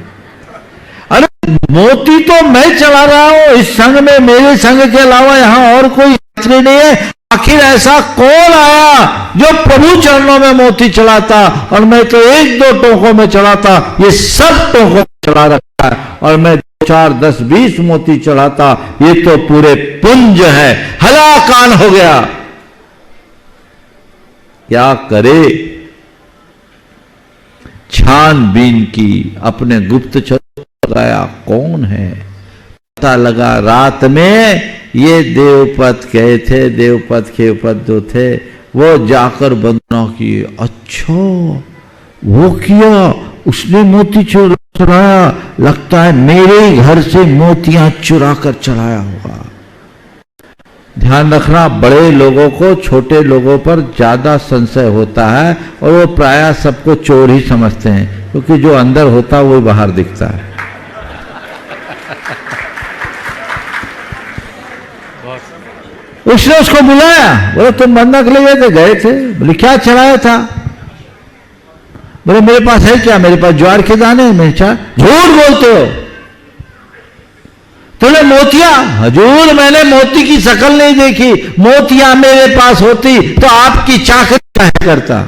अरे मोती तो मैं चला रहा हूं, इस संघ में मेरे संघ के अलावा यहां और कोई यात्री नहीं है, आखिर ऐसा कौन आया जो प्रभु चरणों में मोती चढ़ाता, और मैं तो एक दो टोकों में चढ़ाता, ये सब टोकों में चढ़ा रखा है, और मैं 4, 10, 20 मोती चढ़ाता, ये तो पूरे पुंज है। हलाकान हो गया। क्या करे, छानबीन की, अपने गुप्तचर लगाया कौन है, पता लगा रात में ये देवपथ गए थे, देवपथ खेवपथ जो थे, वो जाकर वंदना की। अच्छा वो किया, उसने मोती चुराया, लगता है मेरे घर से मोतियां चुरा कर चढ़ाया होगा। ध्यान रखना, बड़े लोगों को छोटे लोगों पर ज्यादा संशय होता है, और वो प्रायः सबको चोर ही समझते हैं, क्योंकि जो अंदर होता है वो बाहर दिखता है। उसने उसको बुलाया, बोले तुम वंदना के लिए गए थे? बोले क्या चढ़ाया था? बोले मेरे पास है क्या, मेरे पास ज्वार के दाने। मैं झूठ बोलते हो, तुमने मोतिया? हजूर मैंने मोती की शक्ल नहीं देखी, मोतियां मेरे पास होती तो आपकी चाकरी क्या करता।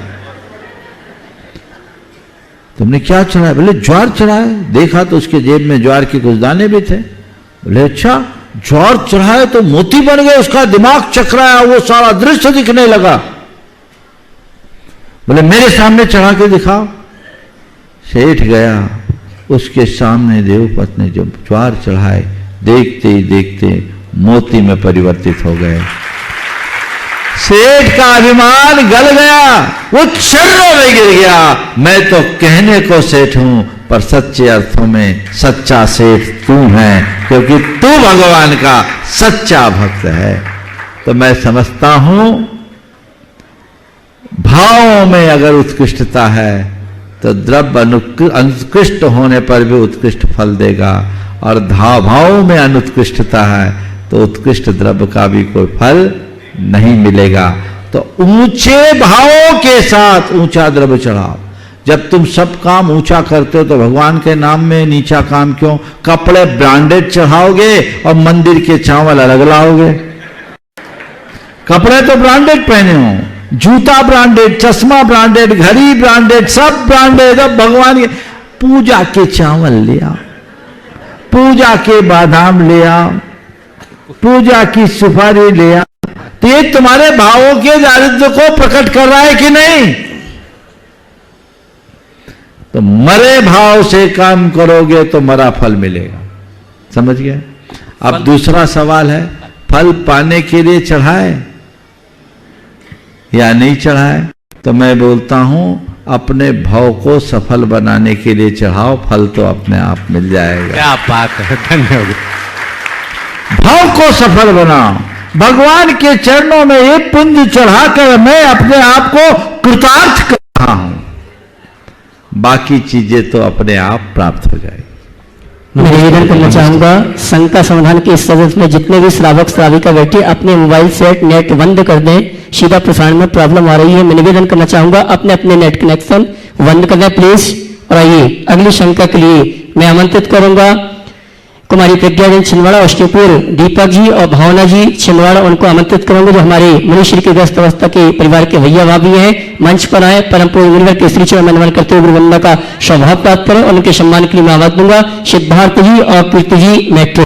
तुमने क्या चढ़ाया? बोले ज्वार चढ़ाया। देखा तो उसके जेब में ज्वार के कुछ दाने भी थे। बोले अच्छा, ज्वार चढ़ाए तो मोती बन गए, उसका दिमाग चकराया, वो सारा दृश्य दिखने लगा। बोले मेरे सामने चढ़ा के दिखाओ। सेठ गया, उसके सामने देवपथ ने जब ज्वार चढ़ाए, देखते ही देखते मोती में परिवर्तित हो गए। सेठ का अभिमान गल गया, वो चरणों में गिर गया। मैं तो कहने को सेठ हूं, पर सच्चे अर्थों में सच्चा सेठ तू है, क्योंकि तू भगवान का सच्चा भक्त है। तो मैं समझता हूं भावों में अगर उत्कृष्टता है तो द्रव्य अनुत्कृष्ट होने पर भी उत्कृष्ट फल देगा, और भावों में अनुत्कृष्टता है तो उत्कृष्ट द्रव्य का भी कोई फल नहीं मिलेगा। तो ऊंचे भावों के साथ ऊंचा द्रव्य चढ़ाओ। जब तुम सब काम ऊंचा करते हो तो भगवान के नाम में नीचा काम क्यों? कपड़े ब्रांडेड चढ़ाओगे और मंदिर के चावल अलग लाओगे। कपड़े तो ब्रांडेड पहने हो, जूता ब्रांडेड, चश्मा ब्रांडेड, घड़ी ब्रांडेड, सब ब्रांडेड। अब भगवान के पूजा के चावल ले आओ। पूजा के बादाम ले आओ, पूजा की सुपारी ले आओ, तो ये तुम्हारे भावों के दारिद्र्य को प्रकट कर रहा है कि नहीं? तो मरे भाव से काम करोगे तो मरा फल मिलेगा। समझ गए? अब दूसरा सवाल है, फल पाने के लिए चढ़ाए या नहीं चढ़ाए? तो मैं बोलता हूं अपने भाव को सफल बनाने के लिए चढ़ाओ, फल तो अपने आप मिल जाएगा। क्या बात है, धन्यवाद। भाव को सफल बनाओ। भगवान के चरणों में ये पुंज चढ़ाकर मैं अपने आप को कृतार्थ कर रहा हूं, बाकी चीजें तो अपने आप प्राप्त हो जाएगी। मैं निवेदन करना चाहूंगा, शंका समाधान के इस सदस्य में जितने भी श्रावक श्राविका बैठे अपने मोबाइल सेट नेट बंद कर दें, सीधा प्रसारण में प्रॉब्लम आ रही है। मैं निवेदन करना चाहूंगा अपने अपने नेट कनेक्शन बंद कर दें प्लीज। और आइए अगली शंका के लिए मैं आमंत्रित करूंगा कुमारी प्रज्ञा जी छिंदवाड़ा अष्टपुर, दीपक जी और भावना जी छिंदवाड़ा, उनको आमंत्रित करूंगा जो हमारे मनुष्य की ग्रस्त अवस्था के परिवार के भैया भाभी हैं। मंच पर आए, परम पूज्य मुनिवर के श्री चरण में नमन करते हुए गुरुवंदना का स्वभाव प्राप्त करें। और उनके सम्मान के लिए मैं आवाज दूंगा सिद्धार्थ जी और कीर्ति जी मेट्रो।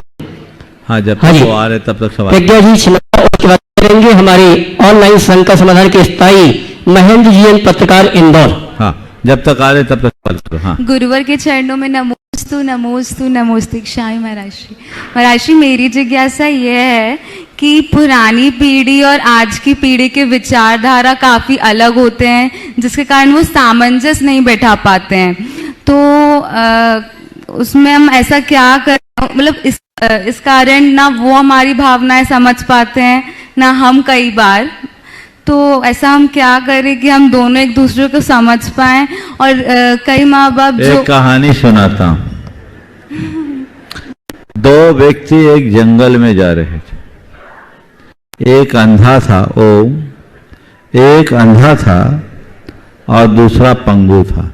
हाँ, जब तक वो आ रहे तब तक सवाल। प्रज्ञा जी छिंदवाड़ा, उसके बाद करेंगे हमारे ऑनलाइन शंका समाधान के स्थायी महेंद्र जी पत्रकार इंदौर। हाँ, जब तक आ रहे तब तक सवाल करो। हाँ, गुरुवर के चरणों में नमोस्तु नमोस्तु नमोस्तु क्षाई महर्षि। महर्षि, मेरी जिज्ञासा ये है कि पुरानी पीढ़ी और आज की पीढ़ी के विचारधारा काफ़ी अलग होते हैं, जिसके कारण वो सामंजस्य नहीं बैठा पाते हैं। तो उसमें हम ऐसा क्या कर, मतलब इस कारण ना वो हमारी भावनाएं समझ पाते हैं ना हम कई बार। तो ऐसा हम क्या करें कि हम दोनों एक दूसरे को समझ पाएं। और कई माँ बाप जो एक कहानी सुनाता हूं। दो व्यक्ति एक जंगल में जा रहे थे। एक अंधा था, एक अंधा था और दूसरा पंगु था।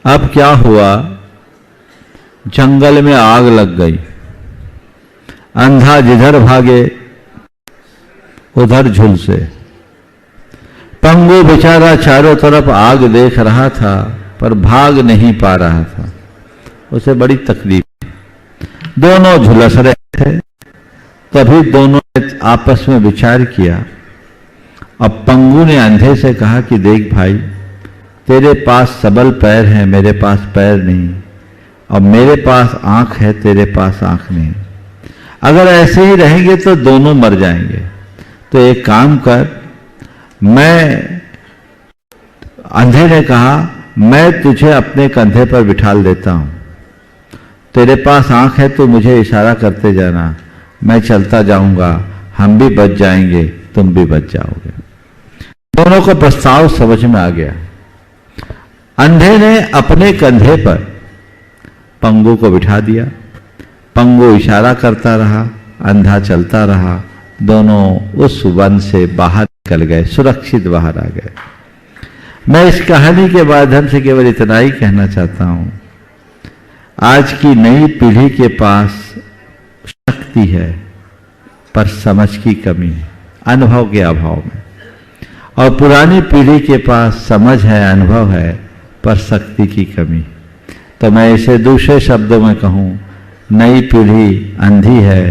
अब क्या हुआ, जंगल में आग लग गई। अंधा जिधर भागे उधर झुलसे। पंगु बेचारा चारों तरफ आग देख रहा था पर भाग नहीं पा रहा था, उसे बड़ी तकलीफ। दोनों झुलस रहे थे। तभी दोनों ने आपस में विचार किया। अब पंगु ने अंधे से कहा कि देख भाई, तेरे पास सबल पैर हैं, मेरे पास पैर नहीं, और मेरे पास आंख है, तेरे पास आंख नहीं। अगर ऐसे ही रहेंगे तो दोनों मर जाएंगे। तो एक काम कर, मैं, अंधे ने कहा, मैं तुझे अपने कंधे पर बिठाल देता हूं। तेरे पास आंख है तो मुझे इशारा करते जाना, मैं चलता जाऊंगा, हम भी बच जाएंगे, तुम भी बच जाओगे। दोनों को प्रस्ताव समझ में आ गया। अंधे ने अपने कंधे पर पंगु को बिठा दिया। पंगु इशारा करता रहा, अंधा चलता रहा। दोनों उस वन से बाहर निकल गए, सुरक्षित बाहर आ गए। मैं इस कहानी के माध्यम से केवल इतना ही कहना चाहता हूं, आज की नई पीढ़ी के पास शक्ति है पर समझ की कमी है, अनुभव के अभाव में। और पुरानी पीढ़ी के पास समझ है, अनुभव है, पर शक्ति की कमी। तो मैं इसे दूसरे शब्दों में कहूं, नई पीढ़ी अंधी है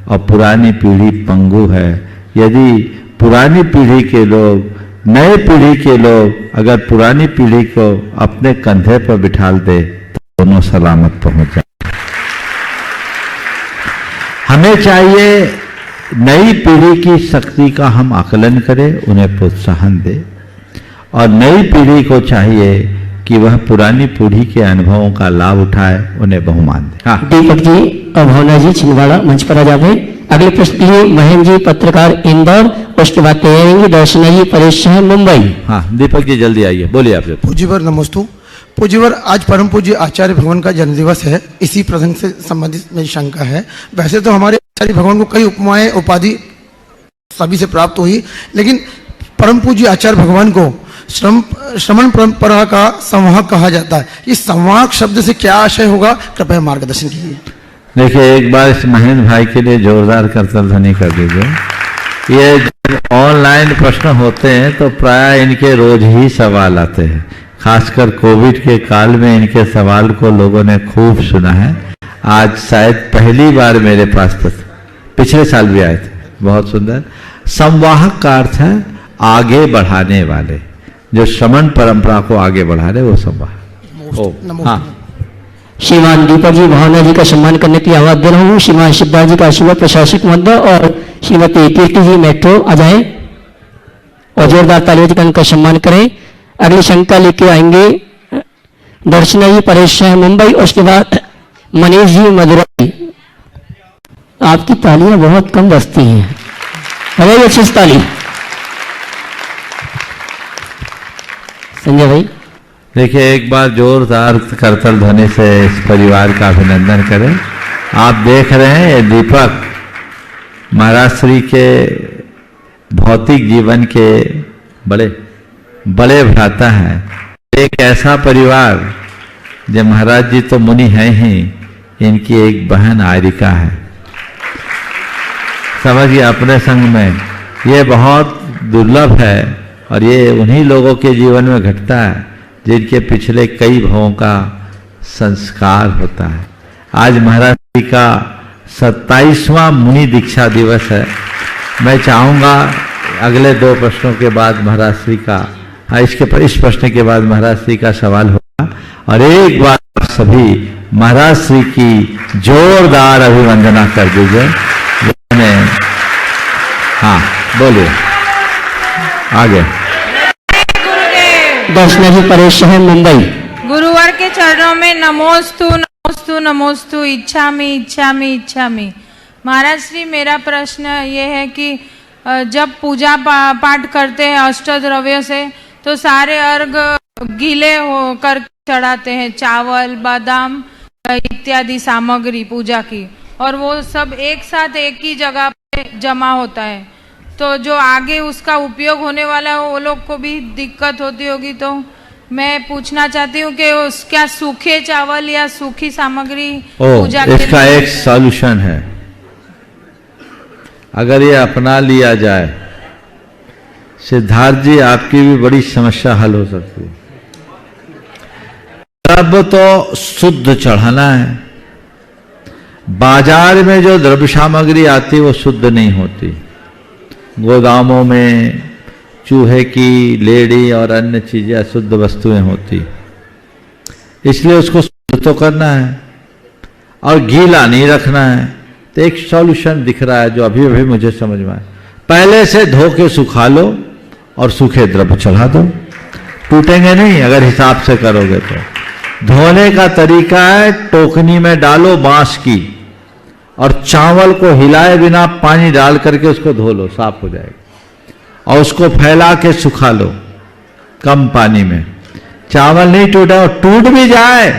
और पुरानी पीढ़ी पंगु है। यदि पुरानी पीढ़ी के लोग, नए पीढ़ी के लोग अगर पुरानी पीढ़ी को अपने कंधे पर बिठाल दे तो दोनों सलामत पहुंच जाए। हमें चाहिए नई पीढ़ी की शक्ति का हम आकलन करें, उन्हें प्रोत्साहन दें, और नई पीढ़ी को चाहिए कि वह पुरानी पीढ़ी के अनुभवों का लाभ उठाए, उन्हें बहुमान दे। हाँ, दीपक जी और भावना जी छिंदवाड़ा मंच पर आ जावे। अगले प्रश्न के लिए महेंद्र जी पत्रकार इंदौर, उसके बाद तैयारी दर्शना जी परेश शहर मुंबई। हाँ, दीपक जी जल्दी आइए, बोलिए आप। पूज्यवर नमोस्तु। पूज्यवर, आज परम पूज्य आचार्य भगवान का जन्मदिवस है। इसी प्रसंग से संबंधित मेरी शंका है। वैसे तो हमारे आचार्य भगवान को कई उपमाएं उपाधि सभी से प्राप्त हुई, लेकिन परम पूज्य आचार्य भगवान को श्रमण परंपरा का संवाहक कहा जाता है। इस संवाहक शब्द से क्या आशय होगा, कृपया मार्गदर्शन कीजिए। देखिए, एक बार इस महेंद्र भाई के लिए जोरदार करतल ध्वनि कर दीजिए। ये ऑनलाइन प्रश्न होते हैं तो प्राय इनके रोज ही सवाल आते हैं। खासकर कोविड के काल में इनके सवाल को लोगों ने खूब सुना है। आज शायद पहली बार मेरे पास तो पिछले साल भी आए थे, बहुत सुंदर। संवाहक का अर्थ है आगे बढ़ाने वाले, जो श्रमण परंपरा को आगे बढ़ा रहे वो संवाहक। हाँ, श्रीमान दीपक जी भावना जी का सम्मान करने की आवाज दे रहा हूँ। श्रीमान शिवदास जी का आशीर्वाद प्रशासक महोदय और श्रीमती कीर्ति जी मेट्रो आ जाए और जोरदार तालियों से उनका सम्मान करें। अगली शंका लेके आएंगे दर्शना जी परेश शाह मुंबई, और उसके बाद मनीष जी मदुरई। आपकी तालियां बहुत कम बजती हैं, अरे अच्छी ताली। संजय भाई देखिए, एक बार जोरदार करतल ध्वनि से इस परिवार का अभिनंदन करें। आप देख रहे हैं ये दीपक महाराज श्री के भौतिक जीवन के बड़े बड़े भ्राता हैं। एक ऐसा परिवार, जो महाराज जी तो मुनि हैं ही, इनकी एक बहन आरिका है। समझिए, अपने संग में ये बहुत दुर्लभ है और ये उन्हीं लोगों के जीवन में घटता है जिनके पिछले कई भवों का संस्कार होता है। आज महाराज जी का 27वां मुनि दीक्षा दिवस है। मैं चाहूँगा अगले 2 प्रश्नों के बाद महाराज श्री का, इस प्रश्न के बाद महाराज श्री का सवाल होगा, और एक बार आप सभी महाराज श्री की जोरदार अभिवंदना कर दीजिए। हाँ, बोलिए आगे। दर्शना जी परेश शाह मुंबई। गुरुवर के चरणों में नमोस्तु नमोस्तु नमोस्तु, इच्छामि इच्छामि इच्छामि। महाराज श्री, मेरा प्रश्न ये है कि जब पूजा पाठ करते हैं अष्टद्रव्य से, तो सारे अर्घ गीले होकर चढ़ाते हैं, चावल बादाम इत्यादि सामग्री पूजा की, और वो सब एक साथ एक ही जगह पे जमा होता है। तो जो आगे उसका उपयोग होने वाला है वो लोग को भी दिक्कत होती होगी। तो मैं पूछना चाहती हूँ कि क्या सूखे चावल या सूखी सामग्री पूजा के इसका एक सॉल्यूशन है। अगर ये अपना लिया जाए, सिद्धार्थ जी, आपकी भी बड़ी समस्या हल हो सकती है। द्रव्य तो शुद्ध चढ़ाना है। बाजार में जो द्रव्य सामग्री आती है वो शुद्ध नहीं होती। गोदामों में चूहे की लेड़ी और अन्य चीजें अशुद्ध वस्तुएं होती, इसलिए उसको शुद्ध तो करना है और गीला नहीं रखना है। तो एक सॉल्यूशन दिख रहा है जो अभी अभी मुझे समझ में आया। पहले से धो के सुखा लो और सूखे द्रव्य चढ़ा दो, टूटेंगे नहीं अगर हिसाब से करोगे तो। धोने का तरीका है, टोकनी में डालो बांस की और चावल को हिलाए बिना पानी डाल करके उसको धो लो, साफ हो जाएगा। और उसको फैला के सुखा लो कम पानी में। चावल नहीं टूटा, और टूट भी जाए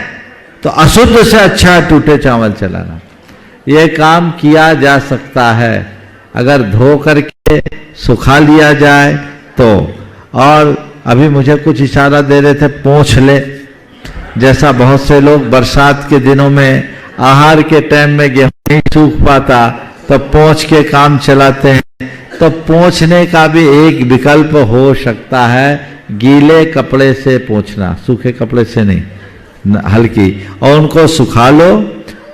तो अशुद्ध से अच्छा है टूटे चावल चलाना। यह काम किया जा सकता है अगर धो करके सुखा लिया जाए तो। और अभी मुझे कुछ इशारा दे रहे थे, पोंछ ले, जैसा बहुत से लोग बरसात के दिनों में आहार के टाइम में गेहूं नहीं सूख पाता तो पोंछ के काम चलाते हैं। तो पोंछने का भी एक विकल्प हो सकता है, गीले कपड़े से पोंछना, सूखे कपड़े से नहीं, हल्की, और उनको सुखा लो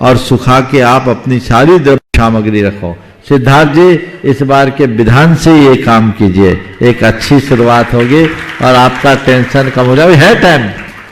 और सुखा के आप अपनी सारी द्रव्य सामग्री रखो। सिद्धार्थ जी, इस बार के विधान से ये काम कीजिए, एक अच्छी शुरुआत होगी और आपका टेंशन कम हो जाएगा। है टाइम,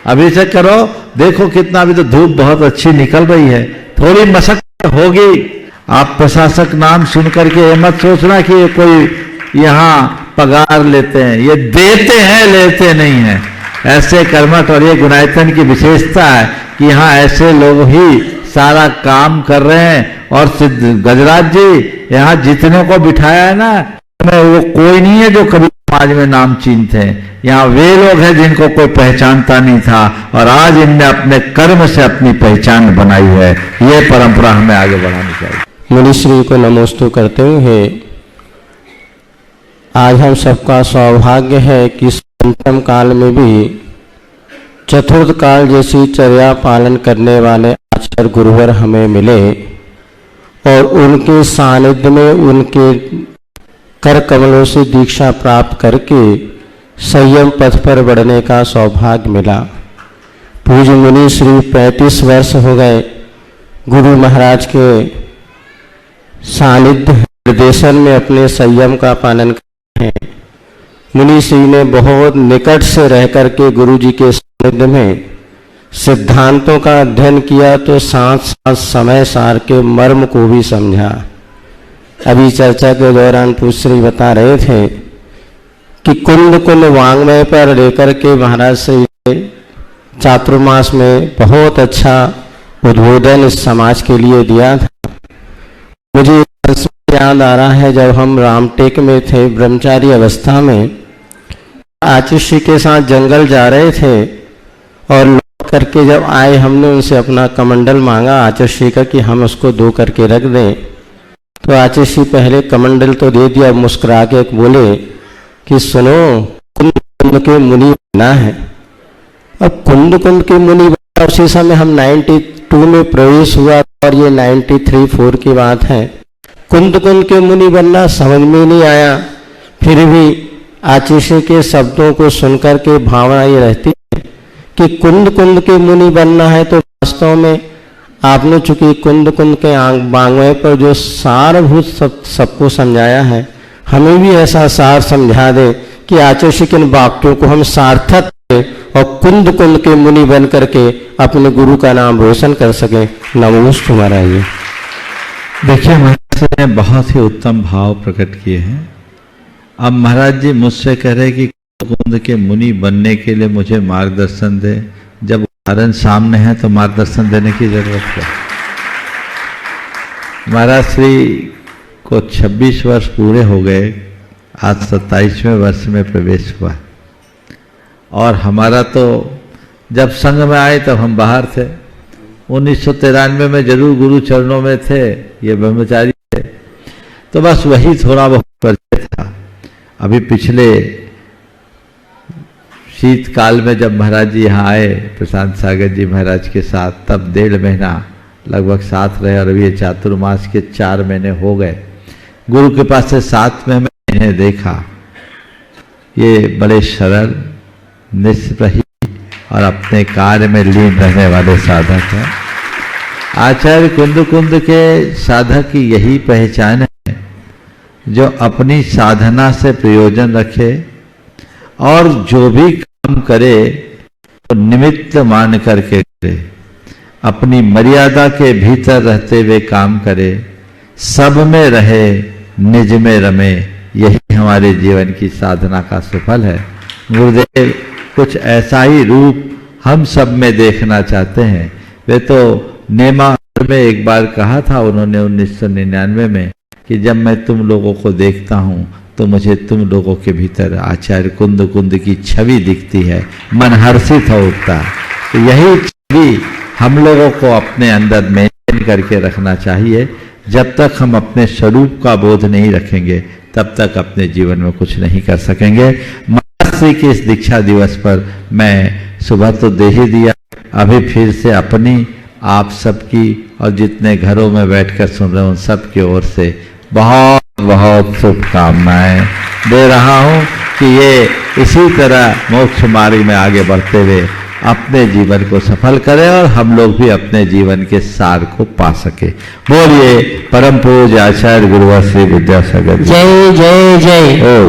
अभी से करो। देखो कितना, अभी तो धूप बहुत अच्छी निकल रही है, थोड़ी मशक्कत होगी। आप प्रशासक नाम सुन करके ये मत सोचना कि ये कोई यहाँ पगार लेते हैं, ये देते हैं, लेते नहीं हैं। ऐसे कर्मठ, और ये गुणायतन की विशेषता है कि यहाँ ऐसे लोग ही सारा काम कर रहे हैं। और गजराज जी, यहाँ जितने को बिठाया है ना, वो कोई नहीं है जो कभी समाज में नाम चिन्हते हैं। यहाँ वे लोग हैं जिनको कोई पहचानता नहीं था और आज इनने अपने कर्म से अपनी पहचान बनाई है। ये परंपरा हमें आगे बढ़ानी चाहिए। मुनिश्री को नमोस्तु करते हुए, आज हम सबका सौभाग्य है कि संतम काल में भी चतुर्थ काल जैसी चर्या पालन करने वाले आचार्य गुरुवर हमें मिले और उनके सानिध्य में उनके कर कमलों से दीक्षा प्राप्त करके संयम पथ पर बढ़ने का सौभाग्य मिला। पूज्य मुनि श्री 35 वर्ष हो गए गुरु महाराज के सानिध्य निर्देशन में अपने संयम का पालन कर रहे हैं। मुनि श्री ने बहुत निकट से रह करके गुरु जी के सानिध्य में सिद्धांतों का अध्ययन किया तो साथ साथ समय सार के मर्म को भी समझा। अभी चर्चा के दौरान पूज्य बता रहे थे कि कुंद कुंद वांग्मय पर लेकर के महाराज श्री चातुर्मास में बहुत अच्छा उद्बोधन इस समाज के लिए दिया था। मुझे याद आ रहा है जब हम रामटेक में थे ब्रह्मचारी अवस्था में, आचिष्य के साथ जंगल जा रहे थे और लौट करके जब आए हमने उनसे अपना कमंडल मांगा आचिष्य का कि हम उसको दो करके रख दें। तो आचिष्य पहले कमंडल तो दे दिया, मुस्कुरा के बोले कि सुनो कुंद कुंद के मुनि बनना है। अब कुंद कुंद के मुनि बनना, उसी समय हम 92 में प्रवेश हुआ और ये 93-4 की बात है। कुंद कुंद के मुनि बनना समझ में नहीं आया, फिर भी आचिष्य के शब्दों को सुनकर के भावना ये रहती है कि कुंद कुंद के मुनि बनना है। तो वास्तव में आपने चूंकि कुंद कुंद के वांग्मय पर जो सारभूत सबको समझाया है, हमें भी ऐसा सार समझा दे कि आचिष्य के वाक्यों को हम सार्थक और कुंद कुंद के मुनि बन करके अपने गुरु का नाम रोशन कर सके। नमोस्तु महाराज जी। देखिए महाराज ने बहुत ही उत्तम भाव प्रकट किए हैं। अब महाराज जी मुझसे कह रहे कि कुंद के मुनि बनने के लिए मुझे मार्गदर्शन दे। जब उदाहरण सामने है तो मार्गदर्शन देने की जरूरत है। महाराज श्री को 26 वर्ष पूरे हो गए, आज 27वें वर्ष में प्रवेश हुआ। और हमारा तो जब संघ में आए तब हम बाहर थे। 1993 में जरूर गुरु चरणों में थे, ये ब्रह्मचारी थे, तो बस वही थोड़ा बहुत परिचय था। अभी पिछले शीतकाल में जब महाराज जी यहाँ आए प्रशांत सागर जी महाराज के साथ, तब 1.5 महीना लगभग साथ रहे और अभी ये चातुर्मास के 4 महीने हो गए। गुरु के पास से 7 में मैं इन्हें देखा। ये बड़े सरल निष्प्रही और अपने कार्य में लीन रहने वाले साधक हैं। आचार्य कुंद कुंद के साधक की यही पहचान है, जो अपनी साधना से प्रयोजन रखे और जो भी काम करे तो निमित्त मान करके करे, अपनी मर्यादा के भीतर रहते हुए काम करे, सब में रहे, निज में रमे। यही हमारे जीवन की साधना का सुफल है। गुरुदेव कुछ ऐसा ही रूप हम सब में देखना चाहते हैं। वे तो नेमा में एक बार कहा था उन्होंने 1999 में कि जब मैं तुम लोगों को देखता हूँ तो मुझे तुम लोगों के भीतर आचार्य कुंद कुंद की छवि दिखती है, मन हर्षित हो उठता है। तो यही छवि हम लोगों को अपने अंदर मेंटेन करके रखना चाहिए। जब तक हम अपने स्वरूप का बोध नहीं रखेंगे तब तक अपने जीवन में कुछ नहीं कर सकेंगे। महाराज के इस दीक्षा दिवस पर मैं सुबह तो दे ही दिया, अभी फिर से अपनी, आप सबकी और जितने घरों में बैठकर सुन रहे हैं उन सब की ओर से बहुत बहुत शुभकामनाएं दे रहा हूं कि ये इसी तरह मोक्ष मार्ग में आगे बढ़ते हुए अपने जीवन को सफल करें और हम लोग भी अपने जीवन के सार को पा सके। बोलिए परम पूज्य आचार्य गुरुवर श्री विद्यासागर जय जय जय।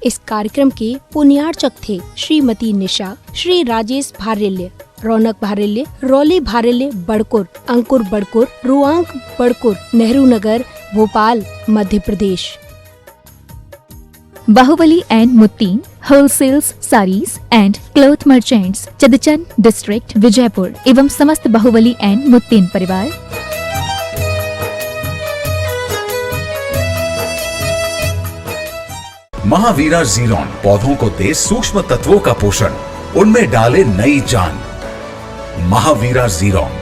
इस कार्यक्रम के पुण्यार्चक थे Shrimati Nisha, Shri Rajesh Bharelya, Raunak Bharelya, Rauli Bharelya Badkur, Ankur Badkur, Ruank Badkur, Nehru Nagar, Bhopal, Madhya Pradesh. Bahubali and Muttin wholesales sarees and cloth merchants, Chadchan district, Vijaypur एवं समस्त बाहुबली एंड मुत्तीन परिवार। महावीरा जीरोन पौधों को दे सूक्ष्म तत्वों का पोषण, उनमें डाले नई जान। महावीरा जीरोन।